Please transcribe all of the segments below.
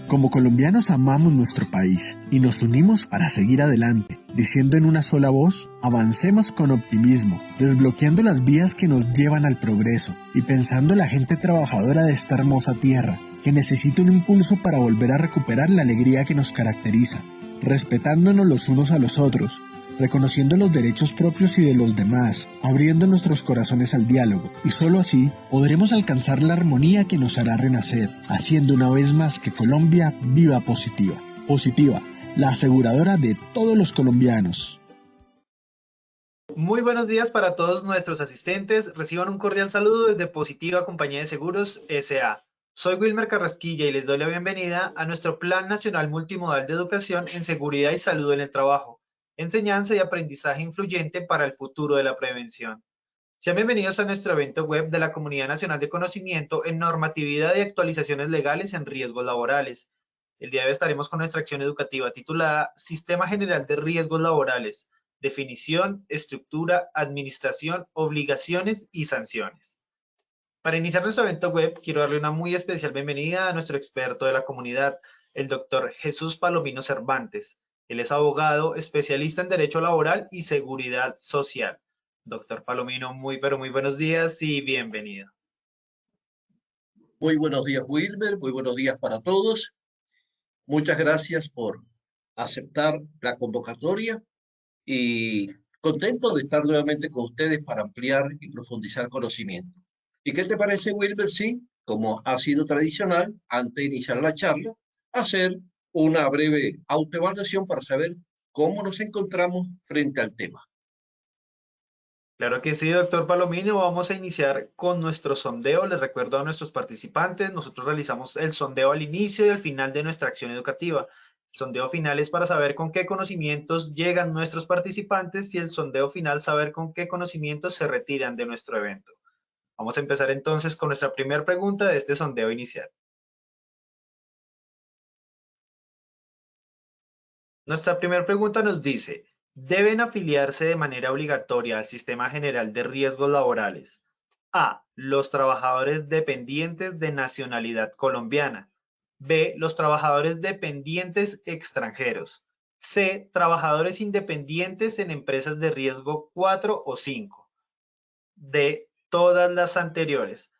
Como colombianos amamos nuestro país y nos unimos para seguir adelante, diciendo en una sola voz, avancemos con optimismo, desbloqueando las vías que nos llevan al progreso y pensando en la gente trabajadora de esta hermosa tierra, que necesita un impulso para volver a recuperar la alegría que nos caracteriza, respetándonos los unos a los otros, reconociendo los derechos propios y de los demás, abriendo nuestros corazones al diálogo, y solo así podremos alcanzar la armonía que nos hará renacer, haciendo una vez más que Colombia viva positiva. Positiva, la aseguradora de todos los colombianos. Muy buenos días para todos nuestros asistentes. Reciban un cordial saludo desde Positiva Compañía de Seguros S.A. Soy Wilmer Carrasquilla y les doy la bienvenida a nuestro Plan Nacional Multimodal de Educación en Seguridad y Salud en el Trabajo, enseñanza y aprendizaje influyente para el futuro de la prevención. Sean bienvenidos a nuestro evento web de la Comunidad Nacional de Conocimiento en Normatividad y Actualizaciones Legales en Riesgos Laborales. El día de hoy estaremos con nuestra acción educativa titulada Sistema General de Riesgos Laborales, definición, estructura, administración, obligaciones y sanciones. Para iniciar nuestro evento web, quiero darle una muy especial bienvenida a nuestro experto de la comunidad, el doctor Jesús Palomino Cervantes. Él es abogado, especialista en Derecho Laboral y Seguridad Social. Doctor Palomino, pero muy buenos días y bienvenido. Muy buenos días, Wilmer. Muy buenos días para todos. Muchas gracias por aceptar la convocatoria y contento de estar nuevamente con ustedes para ampliar y profundizar conocimiento. ¿Y qué te parece, Wilmer? Sí, como ha sido tradicional, antes de iniciar la charla, hacer una breve autoevaluación para saber cómo nos encontramos frente al tema. Claro que sí, doctor Palomino. Vamos a iniciar con nuestro sondeo. Les recuerdo a nuestros participantes, nosotros realizamos el sondeo al inicio y al final de nuestra acción educativa. El sondeo final es para saber con qué conocimientos llegan nuestros participantes y el sondeo final saber con qué conocimientos se retiran de nuestro evento. Vamos a empezar entonces con nuestra primera pregunta de este sondeo inicial. Nuestra primera pregunta nos dice, ¿deben afiliarse de manera obligatoria al Sistema General de Riesgos Laborales? A. Los trabajadores dependientes de nacionalidad colombiana. B. Los trabajadores dependientes extranjeros. C. Trabajadores independientes en empresas de riesgo 4 o 5. D. Todas las anteriores.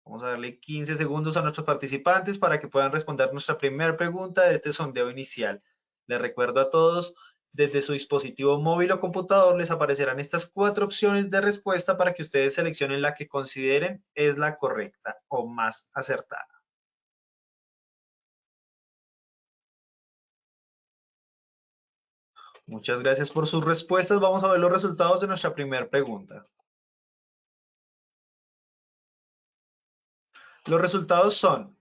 Vamos a darle 15 segundos a nuestros participantes para que puedan responder nuestra primera pregunta de este sondeo inicial. Les recuerdo a todos, desde su dispositivo móvil o computador les aparecerán estas 4 opciones de respuesta para que ustedes seleccionen la que consideren es la correcta o más acertada. Muchas gracias por sus respuestas. Vamos a ver los resultados de nuestra primera pregunta. Los resultados son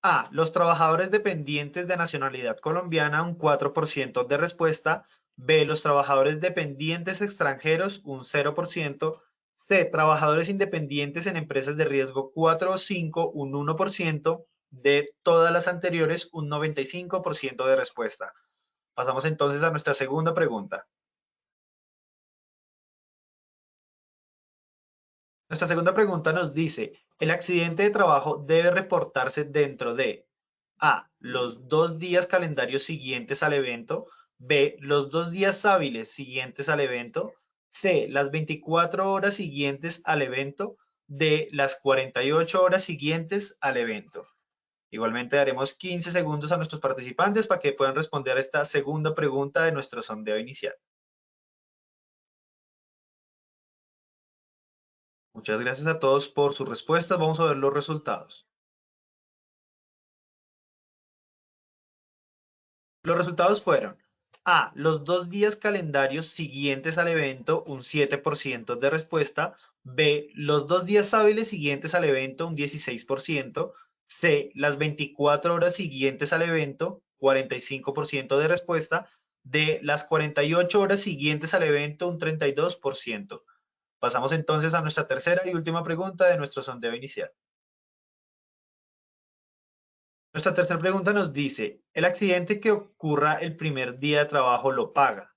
A. Los trabajadores dependientes de nacionalidad colombiana, un 4% de respuesta. B. Los trabajadores dependientes extranjeros, un 0%. C. Trabajadores independientes en empresas de riesgo 4 o 5, un 1%. D. Todas las anteriores, un 95% de respuesta. Pasamos entonces a nuestra segunda pregunta. Nuestra segunda pregunta nos dice, ¿el accidente de trabajo debe reportarse dentro de A, los 2 días calendarios siguientes al evento, B, los 2 días hábiles siguientes al evento, C, las 24 horas siguientes al evento, D, las 48 horas siguientes al evento? Igualmente daremos 15 segundos a nuestros participantes para que puedan responder a esta segunda pregunta de nuestro sondeo inicial. Muchas gracias a todos por sus respuestas. Vamos a ver los resultados. Los resultados fueron A. Los 2 días calendarios siguientes al evento, un 7% de respuesta. B. Los 2 días hábiles siguientes al evento, un 16%. C. Las 24 horas siguientes al evento, 45% de respuesta. D. Las 48 horas siguientes al evento, un 32%. Pasamos entonces a nuestra tercera y última pregunta de nuestro sondeo inicial. Nuestra tercera pregunta nos dice, ¿el accidente que ocurra el primer día de trabajo lo paga?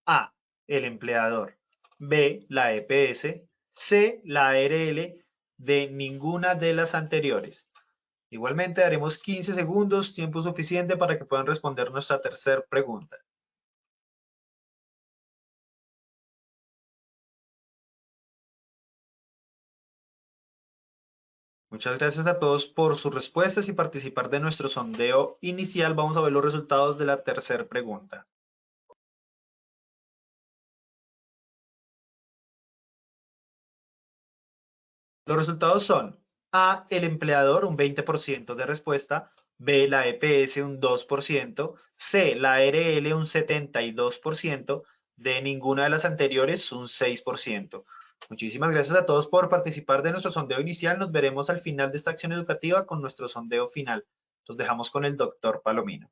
A, el empleador. B, la EPS. C, la ARL. D, ninguna de las anteriores. Igualmente daremos 15 segundos, tiempo suficiente para que puedan responder nuestra tercera pregunta. Muchas gracias a todos por sus respuestas y participar de nuestro sondeo inicial. Vamos a ver los resultados de la tercera pregunta. Los resultados son A, el empleador, un 20% de respuesta, B, la EPS, un 2%, C, la ARL, un 72%, D, ninguna de las anteriores, un 6%. Muchísimas gracias a todos por participar de nuestro sondeo inicial. Nos veremos al final de esta acción educativa con nuestro sondeo final. Los dejamos con el doctor Palomino.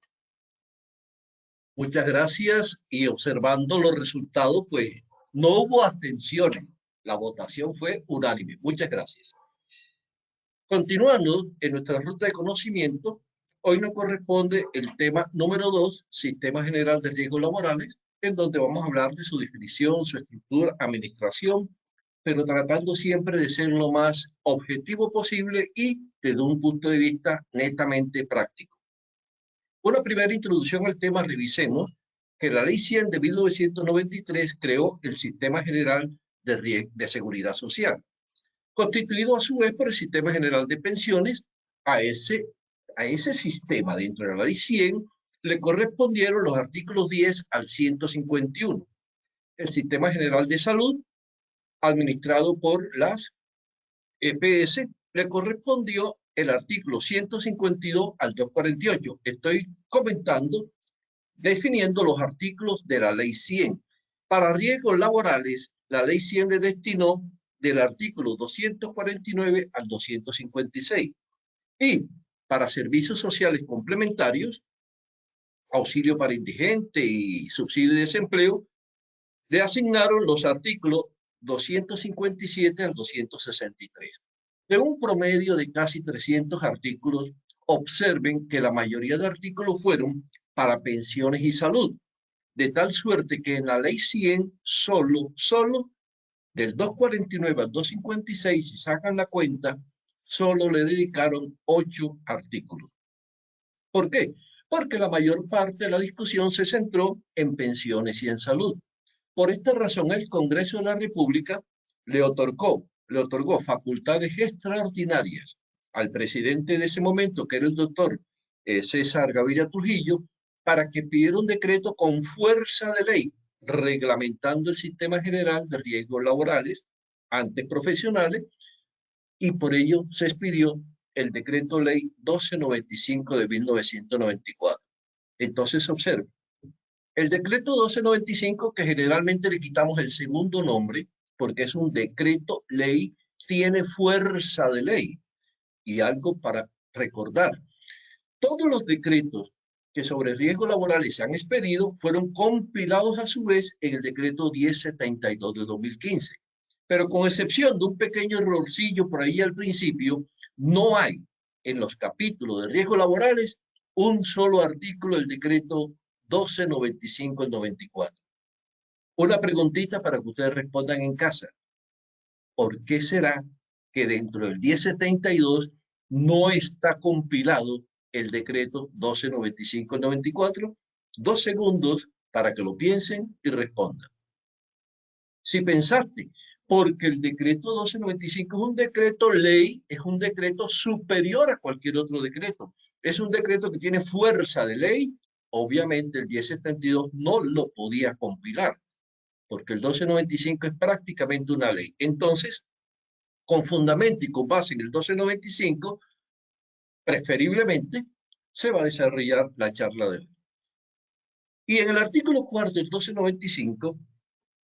Muchas gracias y observando los resultados, pues no hubo abstenciones. La votación fue unánime. Muchas gracias. Continuando en nuestra ruta de conocimiento, hoy nos corresponde el tema número 2, Sistema General de Riesgos Laborales, en donde vamos a hablar de su definición, su estructura, administración, pero tratando siempre de ser lo más objetivo posible y desde un punto de vista netamente práctico. Una primera introducción al tema, revisemos que la Ley 100 de 1993 creó el Sistema General de Seguridad Social, constituido a su vez por el Sistema General de Pensiones. A ese sistema dentro de la Ley 100 le correspondieron los artículos 10 al 151. El Sistema General de Salud, administrado por las EPS, le correspondió el artículo 152 al 248. Estoy comentando, definiendo los artículos de la Ley 100. Para riesgos laborales, la Ley 100 le destinó del artículo 249 al 256. Y para servicios sociales complementarios, auxilio para indigente y subsidio de desempleo, le asignaron los artículos 257 al 263. De un promedio de casi 300 artículos, observen que la mayoría de artículos fueron para pensiones y salud, de tal suerte que en la Ley 100 solo del 249 al 256, si sacan la cuenta, solo le dedicaron 8 artículos. ¿Por qué? Porque la mayor parte de la discusión se centró en pensiones y en salud. Por esta razón, el Congreso de la República le otorgó facultades extraordinarias al presidente de ese momento, que era el doctor César Gaviria Trujillo, para que pidiera un decreto con fuerza de ley, reglamentando el Sistema General de Riesgos Laborales, antes profesionales, y por ello se expidió el Decreto Ley 1295 de 1994. Entonces, observe, el Decreto 1295, que generalmente le quitamos el segundo nombre, porque es un decreto ley, tiene fuerza de ley. Y algo para recordar, todos los decretos que sobre riesgos laborales se han expedido fueron compilados a su vez en el decreto 1072 de 2015. Pero con excepción de un pequeño errorcillo por ahí al principio, no hay en los capítulos de riesgos laborales un solo artículo del decreto 1295 del 94. Una preguntita para que ustedes respondan en casa. ¿Por qué será que dentro del 1072 no está compilado el decreto 1295 del 94? 2 segundos para que lo piensen y respondan. Si pensaste, porque el decreto 1295 es un decreto ley, es un decreto superior a cualquier otro decreto. Es un decreto que tiene fuerza de ley. Obviamente el 1072 no lo podía compilar, porque el 1295 es prácticamente una ley. Entonces, con fundamento y con base en el 1295, preferiblemente, se va a desarrollar la charla de hoy. Y en el artículo 4 del 1295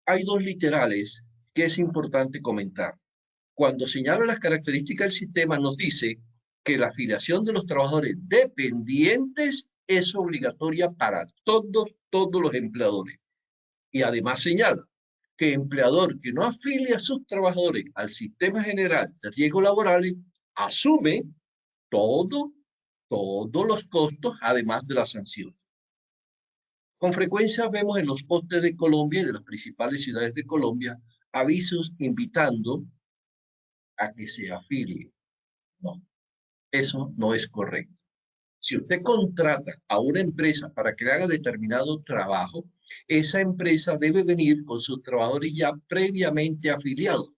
hay dos literales que es importante comentar. Cuando señala las características del sistema, nos dice que la afiliación de los trabajadores dependientes es obligatoria para todos los empleadores. Y además señala que empleador que no afilia a sus trabajadores al Sistema General de Riesgos Laborales asume todos los costos, además de la sanción. Con frecuencia vemos en los postes de Colombia y de las principales ciudades de Colombia avisos invitando a que se afilie. No. Eso no es correcto. Si usted contrata a una empresa para que haga determinado trabajo, esa empresa debe venir con sus trabajadores ya previamente afiliados.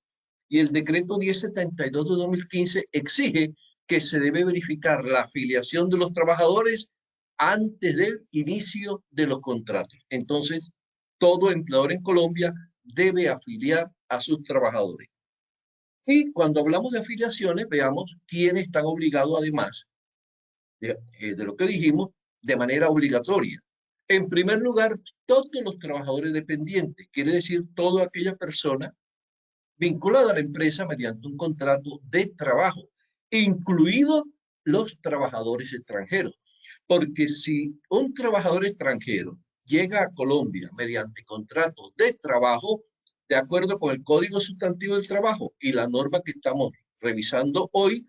Y el decreto 1072 de 2015 exige que se debe verificar la afiliación de los trabajadores antes del inicio de los contratos. Entonces, todo empleador en Colombia debe afiliar a sus trabajadores. Y cuando hablamos de afiliaciones, veamos quiénes están obligados además de lo que dijimos, de manera obligatoria. En primer lugar, todos los trabajadores dependientes, quiere decir toda aquella persona vinculada a la empresa mediante un contrato de trabajo, incluidos los trabajadores extranjeros. Porque si un trabajador extranjero llega a Colombia mediante contrato de trabajo, de acuerdo con el Código Sustantivo del Trabajo y la norma que estamos revisando hoy,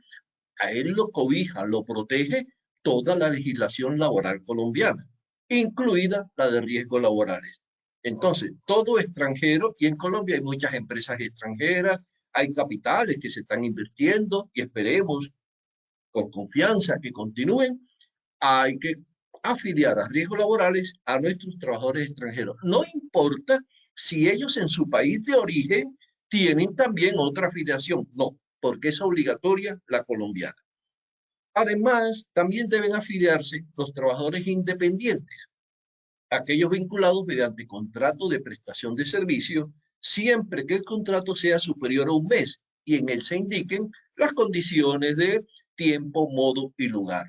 a él lo cobija, lo protege toda la legislación laboral colombiana, incluida la de riesgos laborales. Entonces, todo extranjero, y en Colombia hay muchas empresas extranjeras, hay capitales que se están invirtiendo y esperemos con confianza que continúen, hay que afiliar a riesgos laborales a nuestros trabajadores extranjeros. No importa si ellos en su país de origen tienen también otra afiliación, no, porque es obligatoria la colombiana. Además, también deben afiliarse los trabajadores independientes, aquellos vinculados mediante contrato de prestación de servicio, siempre que el contrato sea superior a un mes y en él se indiquen las condiciones de tiempo, modo y lugar.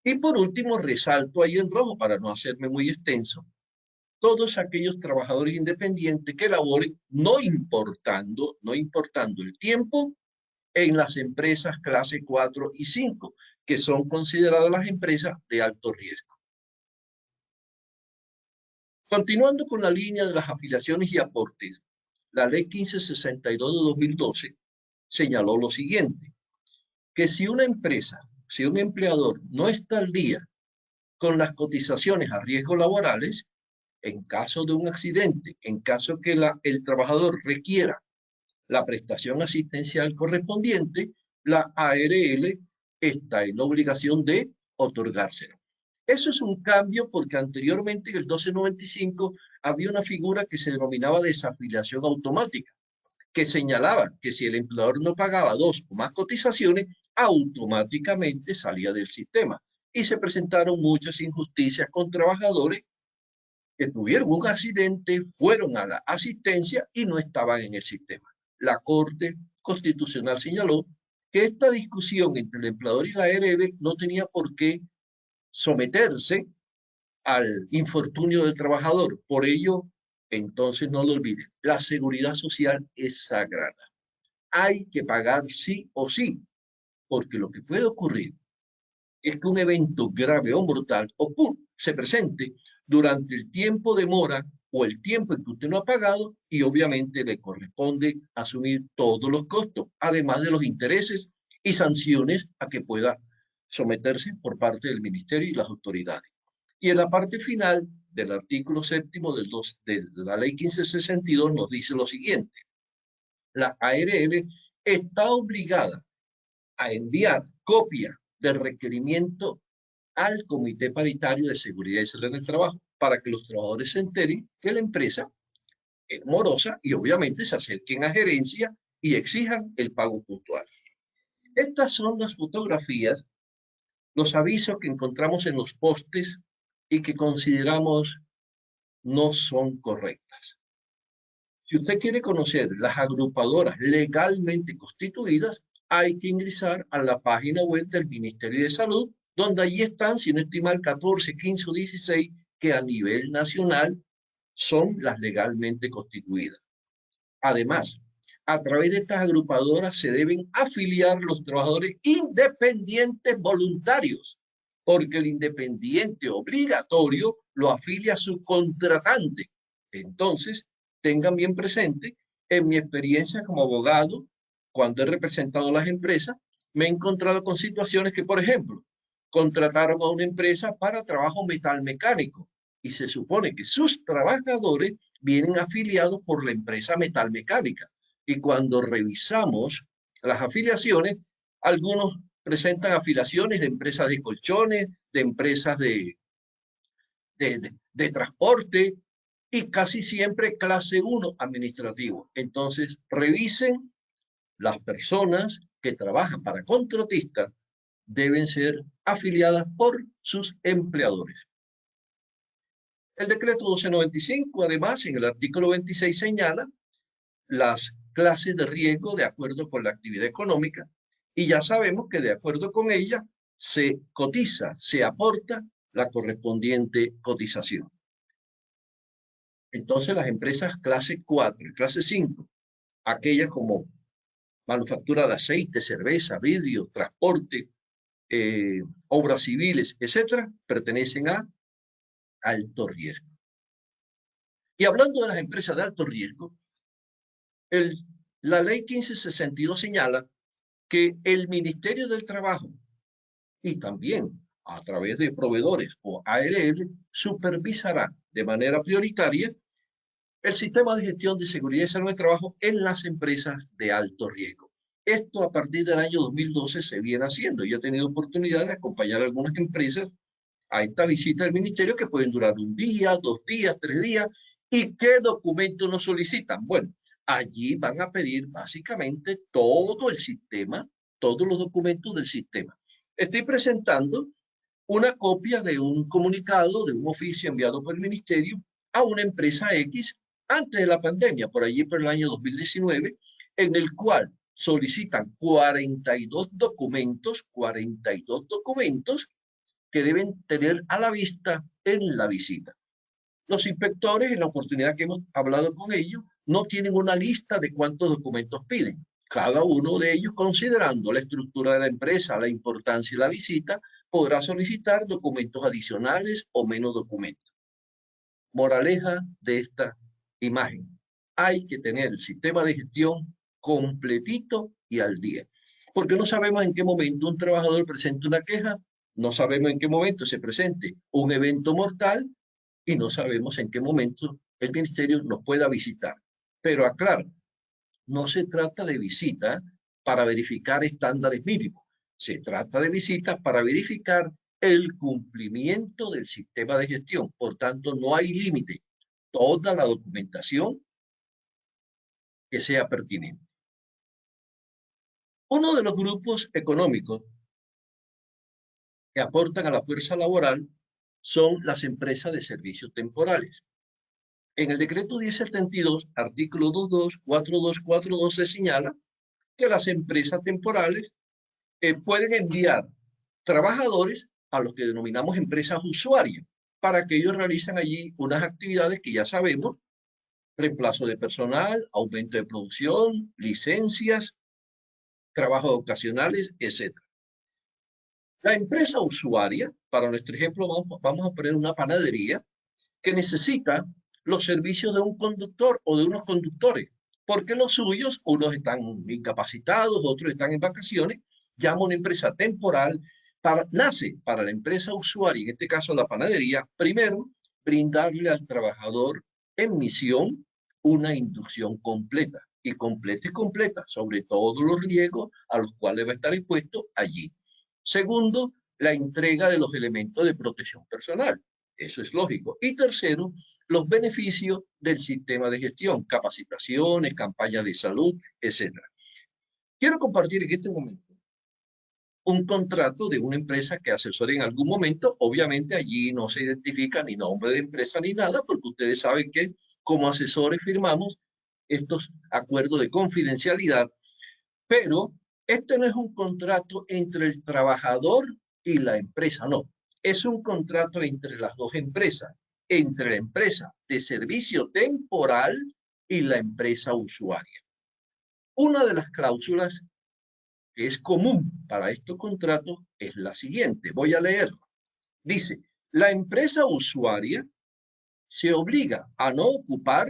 Y por último, resalto ahí en rojo para no hacerme muy extenso, todos aquellos trabajadores independientes que laboren no importando el tiempo en las empresas clase 4 y 5, que son consideradas las empresas de alto riesgo. Continuando con la línea de las afiliaciones y aportes, la Ley 1562 de 2012 señaló lo siguiente, que si una empresa, si un empleador no está al día con las cotizaciones a riesgos laborales, en caso de un accidente, en caso que el trabajador requiera la prestación asistencial correspondiente, la ARL está en la obligación de otorgárselo. Eso es un cambio porque anteriormente en el 1295 había una figura que se denominaba desafiliación automática, que señalaba que si el empleador no pagaba 2 o más cotizaciones, automáticamente salía del sistema. Y se presentaron muchas injusticias con trabajadores que tuvieron un accidente, fueron a la asistencia y no estaban en el sistema. La Corte Constitucional señaló que esta discusión entre el empleador y la ARL no tenía por qué someterse al infortunio del trabajador. Por ello, entonces no lo olviden, la seguridad social es sagrada. Hay que pagar sí o sí, porque lo que puede ocurrir es que un evento grave o mortal se presente durante el tiempo de mora o el tiempo en que usted no ha pagado y obviamente le corresponde asumir todos los costos, además de los intereses y sanciones a que pueda someterse por parte del Ministerio y las autoridades. Y en la parte final del artículo 7º de la Ley 1562 nos dice lo siguiente. La ARL está obligada a enviar copia del requerimiento al Comité Paritario de Seguridad y Salud del Trabajo para que los trabajadores se enteren que la empresa es morosa y obviamente se acerquen a gerencia y exijan el pago puntual. Estas son las fotografías, los avisos que encontramos en los postes y que consideramos no son correctas. Si usted quiere conocer las agrupadoras legalmente constituidas, hay que ingresar a la página web del Ministerio de Salud, donde allí están, si no estoy mal, 14, 15 o 16, que a nivel nacional son las legalmente constituidas. Además, a través de estas agrupadoras se deben afiliar los trabajadores independientes voluntarios, porque el independiente obligatorio lo afilia a su contratante. Entonces, tengan bien presente, en mi experiencia como abogado, cuando he representado a las empresas, me he encontrado con situaciones que, por ejemplo, contrataron a una empresa para trabajo metalmecánico y se supone que sus trabajadores vienen afiliados por la empresa metalmecánica. Y cuando revisamos las afiliaciones, algunos presentan afiliaciones de empresas de colchones, de empresas de transporte y casi siempre clase 1 administrativo. Entonces, revisen las personas que trabajan para contratistas deben ser afiliadas por sus empleadores. El decreto 1295, además, en el artículo 26 señala las clases de riesgo de acuerdo con la actividad económica y ya sabemos que de acuerdo con ella se cotiza, se aporta la correspondiente cotización. Entonces las empresas clase 4 y clase 5, aquellas como manufactura de aceite, cerveza, vidrio, transporte, obras civiles, etcétera, pertenecen a alto riesgo. Y hablando de las empresas de alto riesgo, la ley 1562 señala que el Ministerio del Trabajo y también a través de proveedores o ARL supervisará de manera prioritaria el sistema de gestión de seguridad y salud del trabajo en las empresas de alto riesgo. Esto a partir del año 2012 se viene haciendo. Yo he tenido oportunidad de acompañar a algunas empresas a esta visita del ministerio que pueden durar 1 día, 2 días, 3 días. ¿Y qué documentos nos solicitan? Bueno, allí van a pedir básicamente todo el sistema, todos los documentos del sistema. Estoy presentando una copia de un comunicado, de un oficio enviado por el ministerio a una empresa X antes de la pandemia, por allí por el año 2019, en el cual solicitan 42 documentos que deben tener a la vista en la visita. Los inspectores, en la oportunidad que hemos hablado con ellos, no tienen una lista de cuántos documentos piden. Cada uno de ellos, considerando la estructura de la empresa, la importancia de la visita, podrá solicitar documentos adicionales o menos documentos. Moraleja de esta imagen: hay que tener el sistema de gestión completito y al día, porque no sabemos en qué momento un trabajador presenta una queja, no sabemos en qué momento se presente un evento mortal y no sabemos en qué momento el ministerio nos pueda visitar. Pero aclaro, no se trata de visita para verificar estándares mínimos, se trata de visita para verificar el cumplimiento del sistema de gestión. Por tanto, no hay límite. Toda la documentación que sea pertinente. Uno de los grupos económicos que aportan a la fuerza laboral son las empresas de servicios temporales. En el decreto 1072, artículo 22, 4242 se señala que las empresas temporales pueden enviar trabajadores a los que denominamos empresas usuarias, para que ellos realicen allí unas actividades que ya sabemos: reemplazo de personal, aumento de producción, licencias, trabajos ocasionales, etc. La empresa usuaria, para nuestro ejemplo, vamos a poner una panadería que necesita los servicios de un conductor o de unos conductores, porque los suyos, unos están incapacitados, otros están en vacaciones. Llama a una empresa temporal, nace para la empresa usuaria, en este caso la panadería, primero brindarle al trabajador en misión una inducción completa, y completa sobre todos los riesgos a los cuales va a estar expuesto allí. Segundo, la entrega de los elementos de protección personal. Eso es lógico. Y tercero, los beneficios del sistema de gestión, capacitaciones, campañas de salud, etc. Quiero compartir en este momento un contrato de una empresa que asesore en algún momento. Obviamente allí no se identifica ni nombre de empresa ni nada, porque ustedes saben que como asesores firmamos estos acuerdos de confidencialidad, pero este no es un contrato entre el trabajador y la empresa, no. Es un contrato entre las dos empresas, entre la empresa de servicio temporal y la empresa usuaria. Una de las cláusulas que es común para estos contratos es la siguiente. Voy a leerlo. Dice: la empresa usuaria se obliga a no ocupar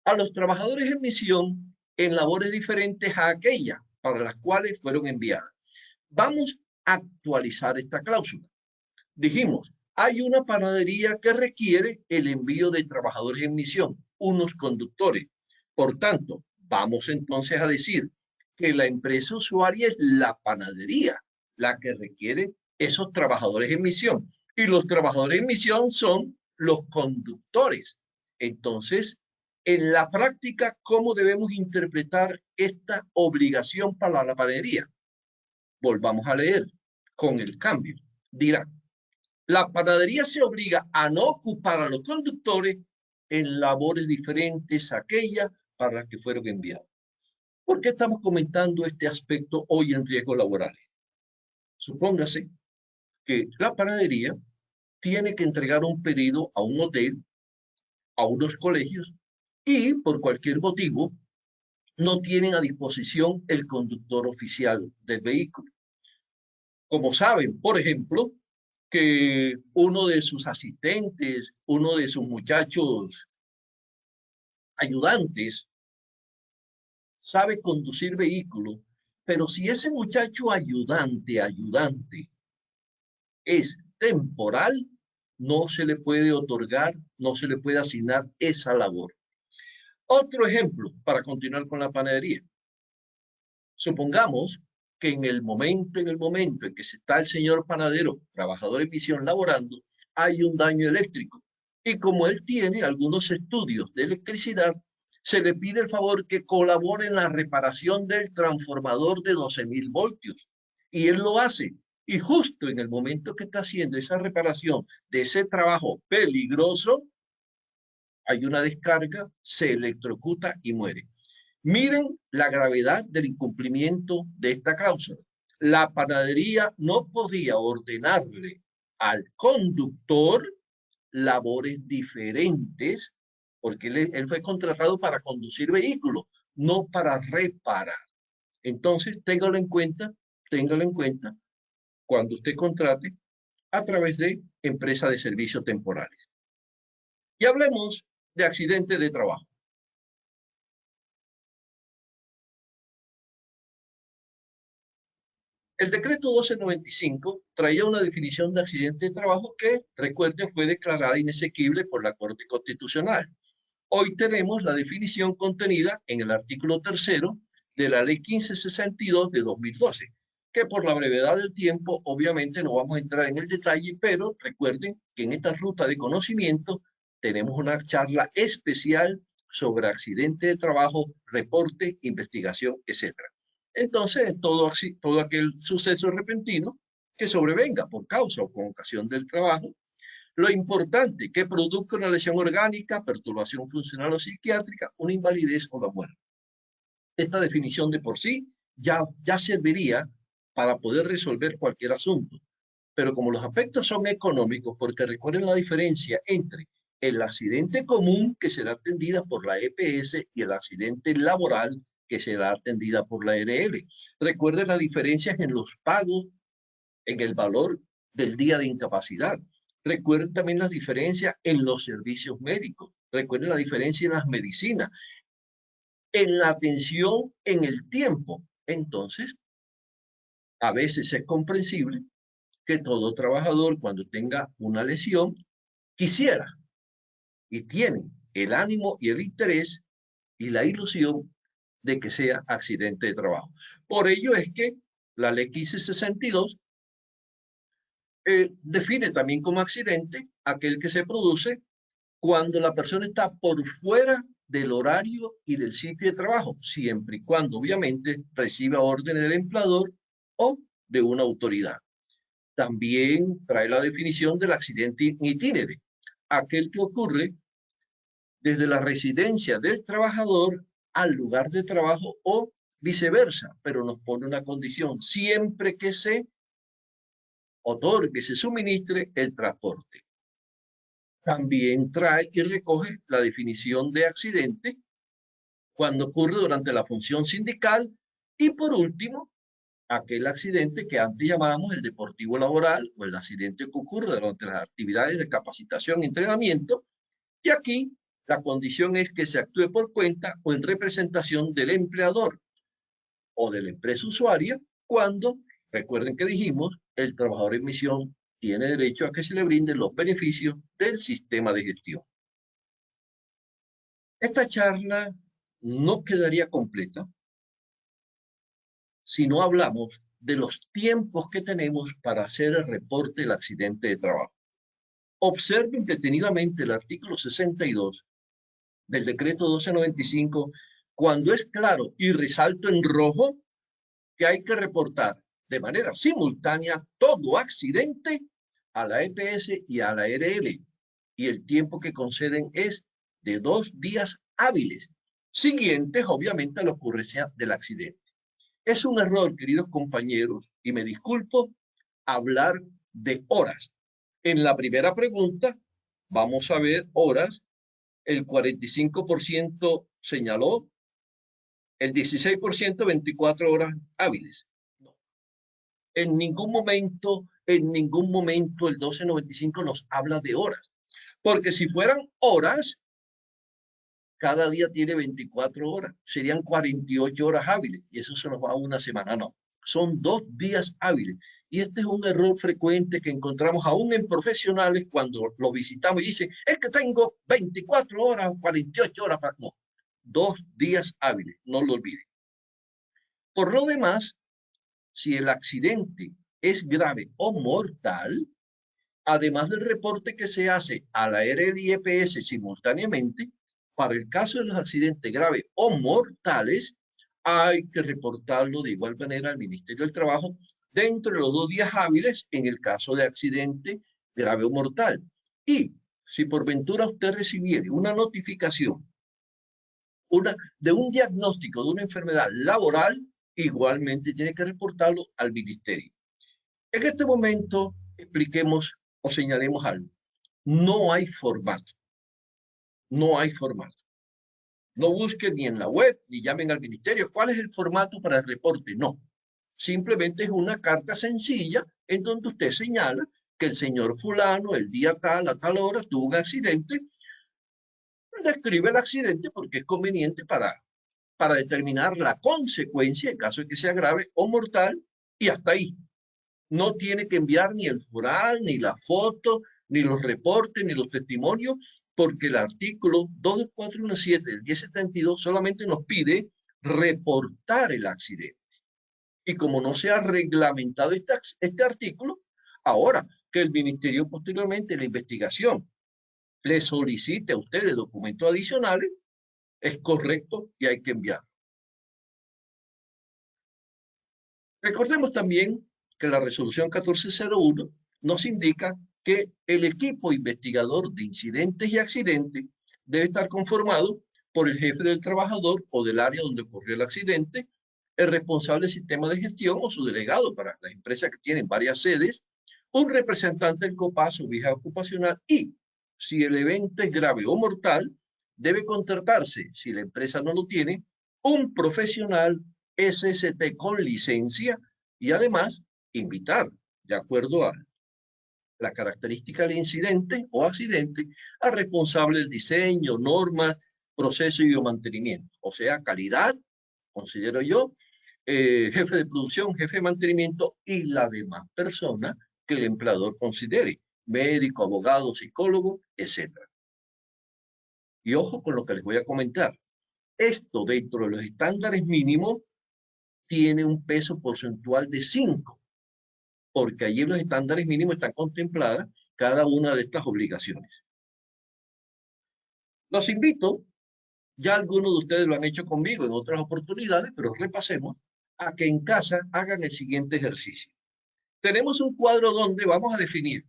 a los trabajadores en misión en labores diferentes a aquellas para las cuales fueron enviadas. Vamos a actualizar esta cláusula. Dijimos, hay una panadería que requiere el envío de trabajadores en misión, unos conductores. Por tanto, vamos entonces a decir que la empresa usuaria es la panadería, la que requieren esos trabajadores en misión. Y los trabajadores en misión son los conductores. Entonces, en la práctica, ¿cómo debemos interpretar esta obligación para la panadería? Volvamos a leer con el cambio. Dirá, la panadería se obliga a no ocupar a los conductores en labores diferentes a aquellas para las que fueron enviados. ¿Por qué estamos comentando este aspecto hoy en riesgos laborales? Supóngase que la panadería tiene que entregar un pedido a un hotel, a unos colegios, y por cualquier motivo no tienen a disposición el conductor oficial del vehículo. Como saben, por ejemplo, que uno de sus asistentes, uno de sus muchachos ayudantes, sabe conducir vehículo, pero si ese muchacho ayudante es temporal, no se le puede otorgar, no se le puede asignar esa labor. Otro ejemplo, para continuar con la panadería. Supongamos que en el momento en que se está el señor panadero, trabajador en misión, laborando, hay un daño eléctrico. Y como él tiene algunos estudios de electricidad, se le pide el favor que colabore en la reparación del transformador de 12.000 voltios. Y él lo hace. Y justo en el momento que está haciendo esa reparación de ese trabajo peligroso, hay una descarga, se electrocuta y muere. Miren la gravedad del incumplimiento de esta cláusula. La panadería no podía ordenarle al conductor labores diferentes, porque él fue contratado para conducir vehículos, no para reparar. Entonces, téngalo en cuenta cuando usted contrate a través de empresas de servicios temporales. Y hablemos de accidentes de trabajo. El decreto 1295 traía una definición de accidente de trabajo que, recuerden, fue declarada inexequible por la Corte Constitucional. Hoy tenemos la definición contenida en el artículo 3º de la Ley 1562 de 2012, que por la brevedad del tiempo, obviamente no vamos a entrar en el detalle, pero recuerden que en esta ruta de conocimiento tenemos una charla especial sobre accidente de trabajo, reporte, investigación, etc. Entonces, todo aquel suceso repentino que sobrevenga por causa o con ocasión del trabajo, lo importante que produzca una lesión orgánica, perturbación funcional o psiquiátrica, una invalidez o la muerte. Esta definición de por sí ya serviría para poder resolver cualquier asunto. Pero como los aspectos son económicos, porque recuerden la diferencia entre el accidente común que será atendida por la EPS y el accidente laboral que será atendida por la ARL. Recuerden las diferencias en los pagos, en el valor del día de incapacidad. Recuerden también las diferencias en los servicios médicos. Recuerden la diferencia en las medicinas, en la atención en el tiempo. Entonces, a veces es comprensible que todo trabajador, cuando tenga una lesión, quisiera y tiene el ánimo y el interés y la ilusión de que sea accidente de trabajo. Por ello es que la Ley 1562 define también como accidente aquel que se produce cuando la persona está por fuera del horario y del sitio de trabajo, siempre y cuando obviamente reciba órdenes del empleador o de una autoridad. También trae la definición del accidente in itinere, aquel que ocurre desde la residencia del trabajador al lugar de trabajo o viceversa, pero nos pone una condición, siempre que se otorgue, se suministre el transporte. También trae y recoge la definición de accidente cuando ocurre durante la función sindical y por último, aquel accidente que antes llamábamos el deportivo laboral o el accidente que ocurre durante las actividades de capacitación y entrenamiento. Y aquí la condición es que se actúe por cuenta o en representación del empleador o de la empresa usuaria cuando, recuerden que dijimos, el trabajador en misión tiene derecho a que se le brinden los beneficios del sistema de gestión. Esta charla no quedaría completa si no hablamos de los tiempos que tenemos para hacer el reporte del accidente de trabajo. Observen detenidamente el artículo 62 del decreto 1295, cuando es claro y resalto en rojo que hay que reportar de manera simultánea todo accidente a la EPS y a la ARL, y el tiempo que conceden es de 2 días hábiles, siguientes obviamente a la ocurrencia del accidente. Es un error, queridos compañeros, y me disculpo, hablar de horas. En la primera pregunta vamos a ver horas, el 45% señaló, el 16% 24 horas hábiles. No. En ningún momento el 1295 nos habla de horas, porque si fueran horas, cada día tiene 24 horas, serían 48 horas hábiles, y eso se nos va a una semana, no. Son 2 días hábiles. Y este es un error frecuente que encontramos aún en profesionales cuando lo visitamos y dicen, es que tengo 24 horas o 48 horas. No, 2 días hábiles, no lo olviden. Por lo demás, si el accidente es grave o mortal, además del reporte que se hace a la ARL y EPS simultáneamente, para el caso de los accidentes graves o mortales, hay que reportarlo de igual manera al Ministerio del Trabajo dentro de los 2 días hábiles en el caso de accidente grave o mortal. Y si por ventura usted recibiera una notificación de un diagnóstico de una enfermedad laboral, igualmente tiene que reportarlo al ministerio. En este momento expliquemos o señalemos algo. No hay formato. No hay formato. No busquen ni en la web, ni llamen al ministerio. ¿Cuál es el formato para el reporte? No. Simplemente es una carta sencilla en donde usted señala que el señor fulano, el día tal, a tal hora, tuvo un accidente. Describe el accidente porque es conveniente para determinar la consecuencia en caso de que sea grave o mortal, y hasta ahí. No tiene que enviar ni el foral, ni la foto, ni los reportes, ni los testimonios, porque el artículo 22417 del 1072 solamente nos pide reportar el accidente. Y como no se ha reglamentado este artículo, ahora que el ministerio posteriormente la investigación le solicite a ustedes documentos adicionales, es correcto y hay que enviarlo. Recordemos también que la resolución 1401 nos indica que el equipo investigador de incidentes y accidentes debe estar conformado por el jefe del trabajador o del área donde ocurrió el accidente, el responsable del sistema de gestión o su delegado para las empresas que tienen varias sedes, un representante del COPAS o vieja ocupacional y, si el evento es grave o mortal, debe contratarse, si la empresa no lo tiene, un profesional SST con licencia y además invitar, de acuerdo a la característica del incidente o accidente, al responsable del diseño, normas, proceso y mantenimiento. O sea, calidad, considero yo, jefe de producción, jefe de mantenimiento y la demás persona que el empleador considere, médico, abogado, psicólogo, etc. Y ojo con lo que les voy a comentar. Esto dentro de los estándares mínimos tiene un peso porcentual de 5, porque allí en los estándares mínimos están contempladas cada una de estas obligaciones. Los invito, ya algunos de ustedes lo han hecho conmigo en otras oportunidades, pero repasemos, a que en casa hagan el siguiente ejercicio. Tenemos un cuadro donde vamos a definir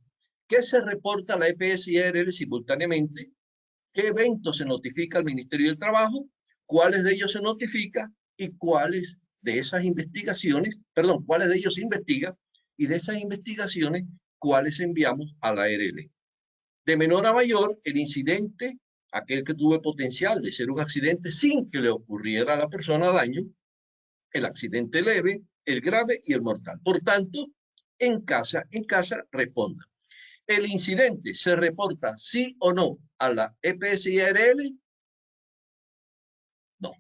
qué se reporta a la EPS y ARL simultáneamente, qué eventos se notifica al Ministerio del Trabajo, cuáles de ellos se notifica y cuáles de esas investigaciones, perdón, cuáles de ellos se investiga y de esas investigaciones, cuáles enviamos a la ARL. De menor a mayor, el incidente, aquel que tuvo el potencial de ser un accidente sin que le ocurriera a la persona daño, el accidente leve, el grave y el mortal. Por tanto, en casa responda. ¿El incidente se reporta sí o no a la EPS y ARL? No.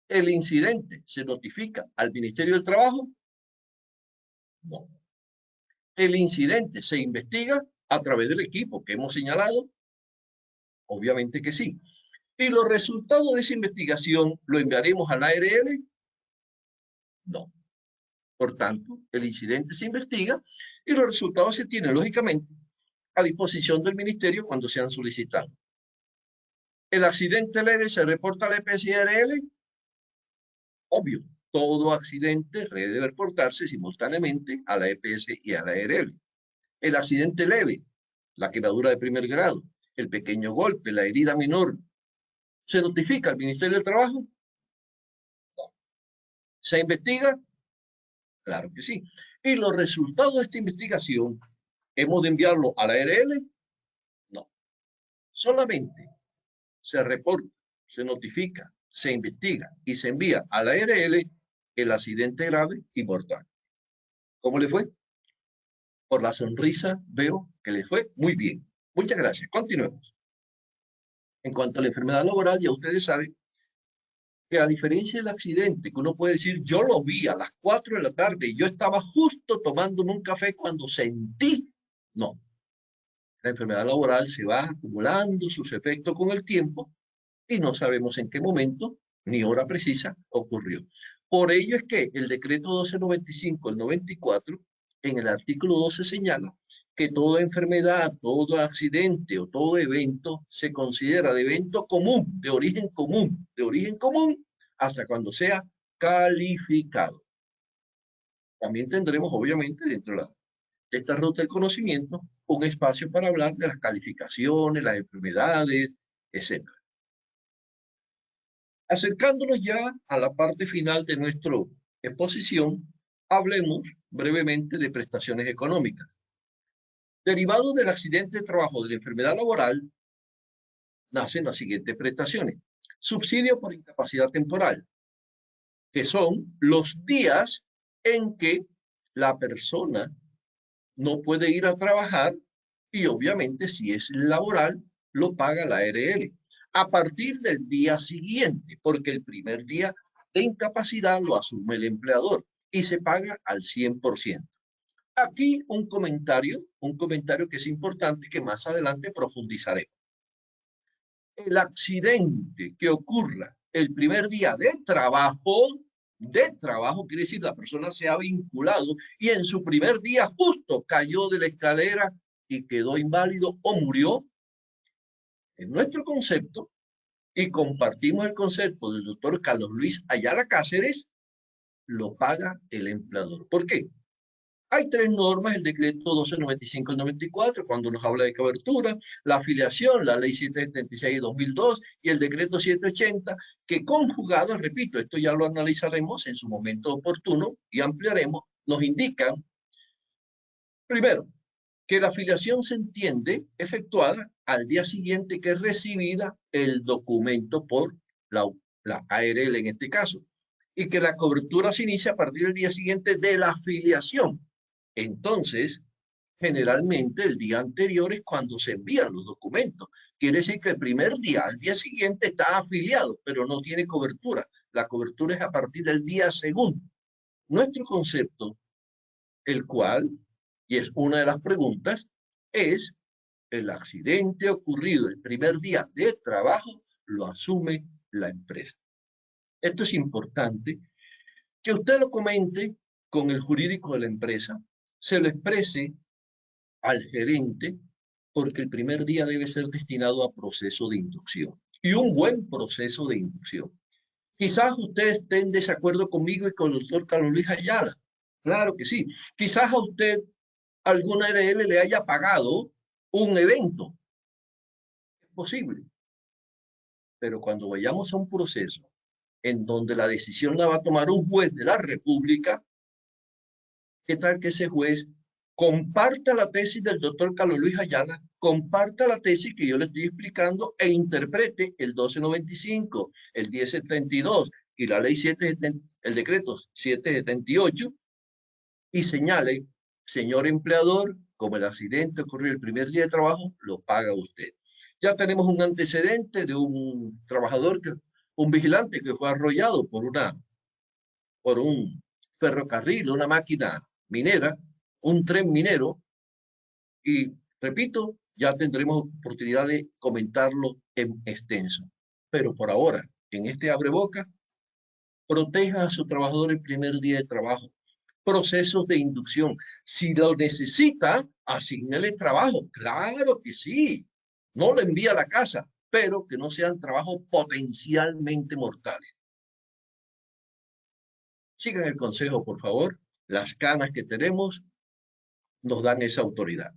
¿El incidente se notifica al Ministerio del Trabajo? No. ¿El incidente se investiga a través del equipo que hemos señalado? Obviamente que sí. ¿Y los resultados de esa investigación lo enviaremos a la ARL? No. Por tanto, el incidente se investiga y los resultados se tienen, lógicamente, a disposición del ministerio cuando sean solicitados. El accidente leve se reporta a la EPS y ARL. Obvio, todo accidente debe reportarse simultáneamente a la EPS y a la ARL. El accidente leve, la quemadura de primer grado, el pequeño golpe, la herida menor, ¿se notifica al Ministerio del Trabajo? No. ¿Se investiga? Claro que sí. ¿Y los resultados de esta investigación hemos de enviarlo a la ARL? No. Solamente se reporta, se notifica, se investiga y se envía a la ARL el accidente grave y mortal. ¿Cómo le fue? Por la sonrisa veo que le fue muy bien. Muchas gracias. Continuemos. En cuanto a la enfermedad laboral, ya ustedes saben que a diferencia del accidente, que uno puede decir, yo lo vi a las 4 de la tarde y yo estaba justo tomándome un café cuando sentí. No. La enfermedad laboral se va acumulando sus efectos con el tiempo y no sabemos en qué momento ni hora precisa ocurrió. Por ello es que el decreto 1295 del 94, en el artículo 12 señala que toda enfermedad, todo accidente o todo evento se considera de evento común, de origen común, hasta cuando sea calificado. También tendremos, obviamente, dentro de esta ruta del conocimiento, un espacio para hablar de las calificaciones, las enfermedades, etc. Acercándonos ya a la parte final de nuestra exposición, hablemos brevemente de prestaciones económicas. Derivado del accidente de trabajo o de la enfermedad laboral, nacen las siguientes prestaciones. Subsidio por incapacidad temporal, que son los días en que la persona no puede ir a trabajar y obviamente si es laboral, lo paga la ARL. A partir del día siguiente, porque el primer día de incapacidad lo asume el empleador y se paga al 100%. Aquí un comentario que es importante que más adelante profundizaremos. El accidente que ocurra el primer día de trabajo quiere decir la persona se ha vinculado y en su primer día justo cayó de la escalera y quedó inválido o murió. En nuestro concepto, y compartimos el concepto del doctor Carlos Luis Ayala Cáceres, lo paga el empleador. ¿Por qué? Hay tres normas, el decreto 1295 del 94, cuando nos habla de cobertura, la afiliación, la ley 776 de 2002 y el decreto 780, que conjugadas, repito, esto ya lo analizaremos en su momento oportuno y ampliaremos, nos indican, primero, que la afiliación se entiende efectuada al día siguiente que es recibida el documento por la ARL en este caso, y que la cobertura se inicia a partir del día siguiente de la afiliación. Entonces, generalmente el día anterior es cuando se envían los documentos. Quiere decir que el primer día, al día siguiente, está afiliado, pero no tiene cobertura. La cobertura es a partir del día segundo. Nuestro concepto, el cual, y es una de las preguntas, es el accidente ocurrido el primer día de trabajo, lo asume la empresa. Esto es importante que usted lo comente con el jurídico de la empresa, se lo exprese al gerente, porque el primer día debe ser destinado a proceso de inducción y un buen proceso de inducción. Quizás usted esté en desacuerdo conmigo y con el doctor Carlos Luis Ayala. Claro que sí. Quizás a usted alguna ARL le haya pagado un evento. Es posible. Pero cuando vayamos a un proceso en donde la decisión la va a tomar un juez de la República, ¿qué tal que ese juez comparta la tesis del doctor Carlos Luis Ayala, comparta la tesis que yo le estoy explicando e interprete el 1295, el 1072 y la ley 770, el decreto 778 y señale, señor empleador, como el accidente ocurrió el primer día de trabajo, lo paga usted? Ya tenemos un antecedente de un trabajador, un vigilante que fue arrollado por un ferrocarril, una máquina minera, un tren minero, y repito, ya tendremos oportunidad de comentarlo en extenso. Pero por ahora, en este abre boca, proteja a su trabajador el primer día de trabajo. procesos de inducción. Si lo necesita, asígnele trabajo. Claro que sí. No lo envía a la casa, pero que no sean trabajos potencialmente mortales. Sigan el consejo, por favor. Las canas que tenemos nos dan esa autoridad.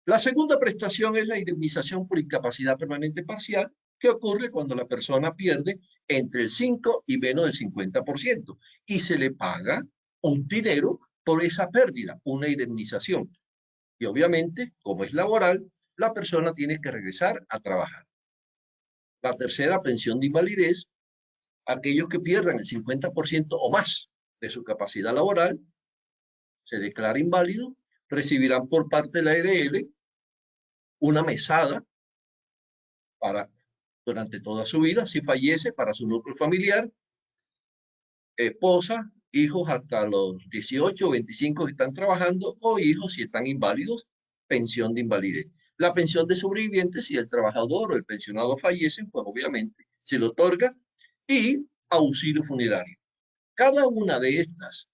La segunda prestación es la indemnización por incapacidad permanente parcial, que ocurre cuando la persona pierde entre el 5 y menos del 50% y se le paga un dinero por esa pérdida, una indemnización. Y obviamente, como es laboral, la persona tiene que regresar a trabajar. La tercera, pensión de invalidez, aquellos que pierdan el 50% o más de su capacidad laboral, se declara inválido, recibirán por parte de la ARL una mesada durante toda su vida. Si fallece, para su núcleo familiar, esposa, hijos hasta los 18 o 25 que están trabajando, o hijos si están inválidos, pensión de invalidez. La pensión de sobrevivientes, si el trabajador o el pensionado fallecen, pues obviamente se le otorga, y auxilio funerario. Cada una de estas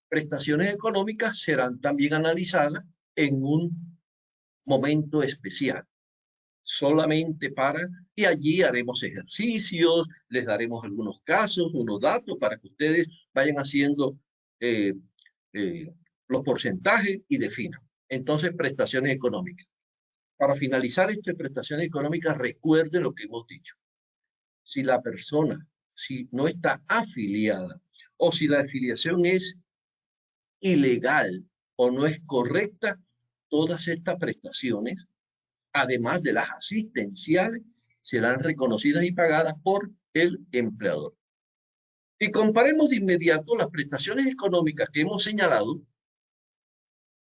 prestaciones económicas serán también analizadas en un momento especial, solamente y allí haremos ejercicios, les daremos algunos casos, unos datos para que ustedes vayan haciendo los porcentajes y definan. Entonces, prestaciones económicas. Para finalizar estas prestaciones económicas, recuerden lo que hemos dicho. Si la persona, si no está afiliada o si la afiliación es ilegal o no es correcta, todas estas prestaciones, además de las asistenciales, serán reconocidas y pagadas por el empleador. Y comparemos de inmediato las prestaciones económicas que hemos señalado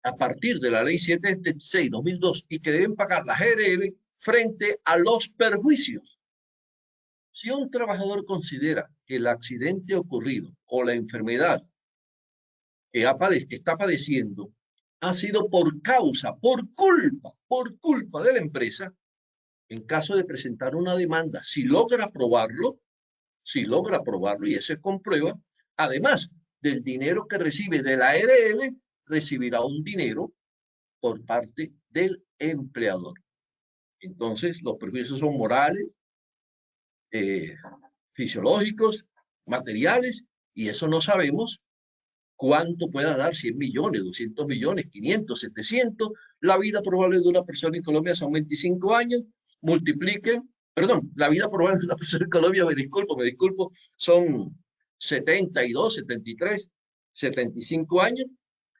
a partir de la Ley 776/2002 y que deben pagar las ARL frente a los perjuicios. Si un trabajador considera que el accidente ocurrido o la enfermedad que está padeciendo ha sido por culpa de la empresa, en caso de presentar una demanda, si logra probarlo y eso se comprueba, además del dinero que recibe de la ARL, recibirá un dinero por parte del empleador. Entonces, los perjuicios son morales, fisiológicos, materiales, y eso no sabemos cuánto pueda dar, 100 millones, 200 millones, 500, 700. La vida probable de una persona en Colombia son 25 años, la vida probable de una persona en Colombia, me disculpo, son 72, 73, 75 años.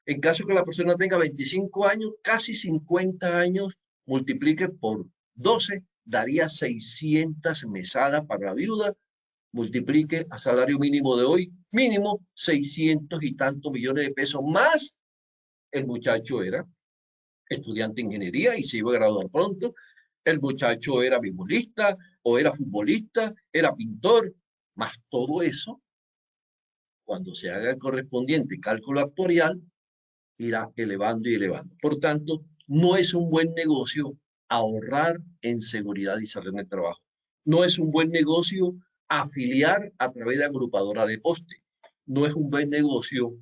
En caso que la persona tenga 25 años, casi 50 años, multiplique por 12, daría 600 mesadas para la viuda, multiplique a salario mínimo de hoy, mínimo 600 y tantos millones de pesos, más el muchacho era estudiante de ingeniería y se iba a graduar pronto, el muchacho era beisbolista o era futbolista, era pintor, más todo eso, cuando se haga el correspondiente cálculo actuarial, irá elevando y elevando. Por tanto, no es un buen negocio ahorrar en seguridad y salud en el trabajo. No es un buen negocio afiliar a través de agrupadora de poste. No es un buen negocio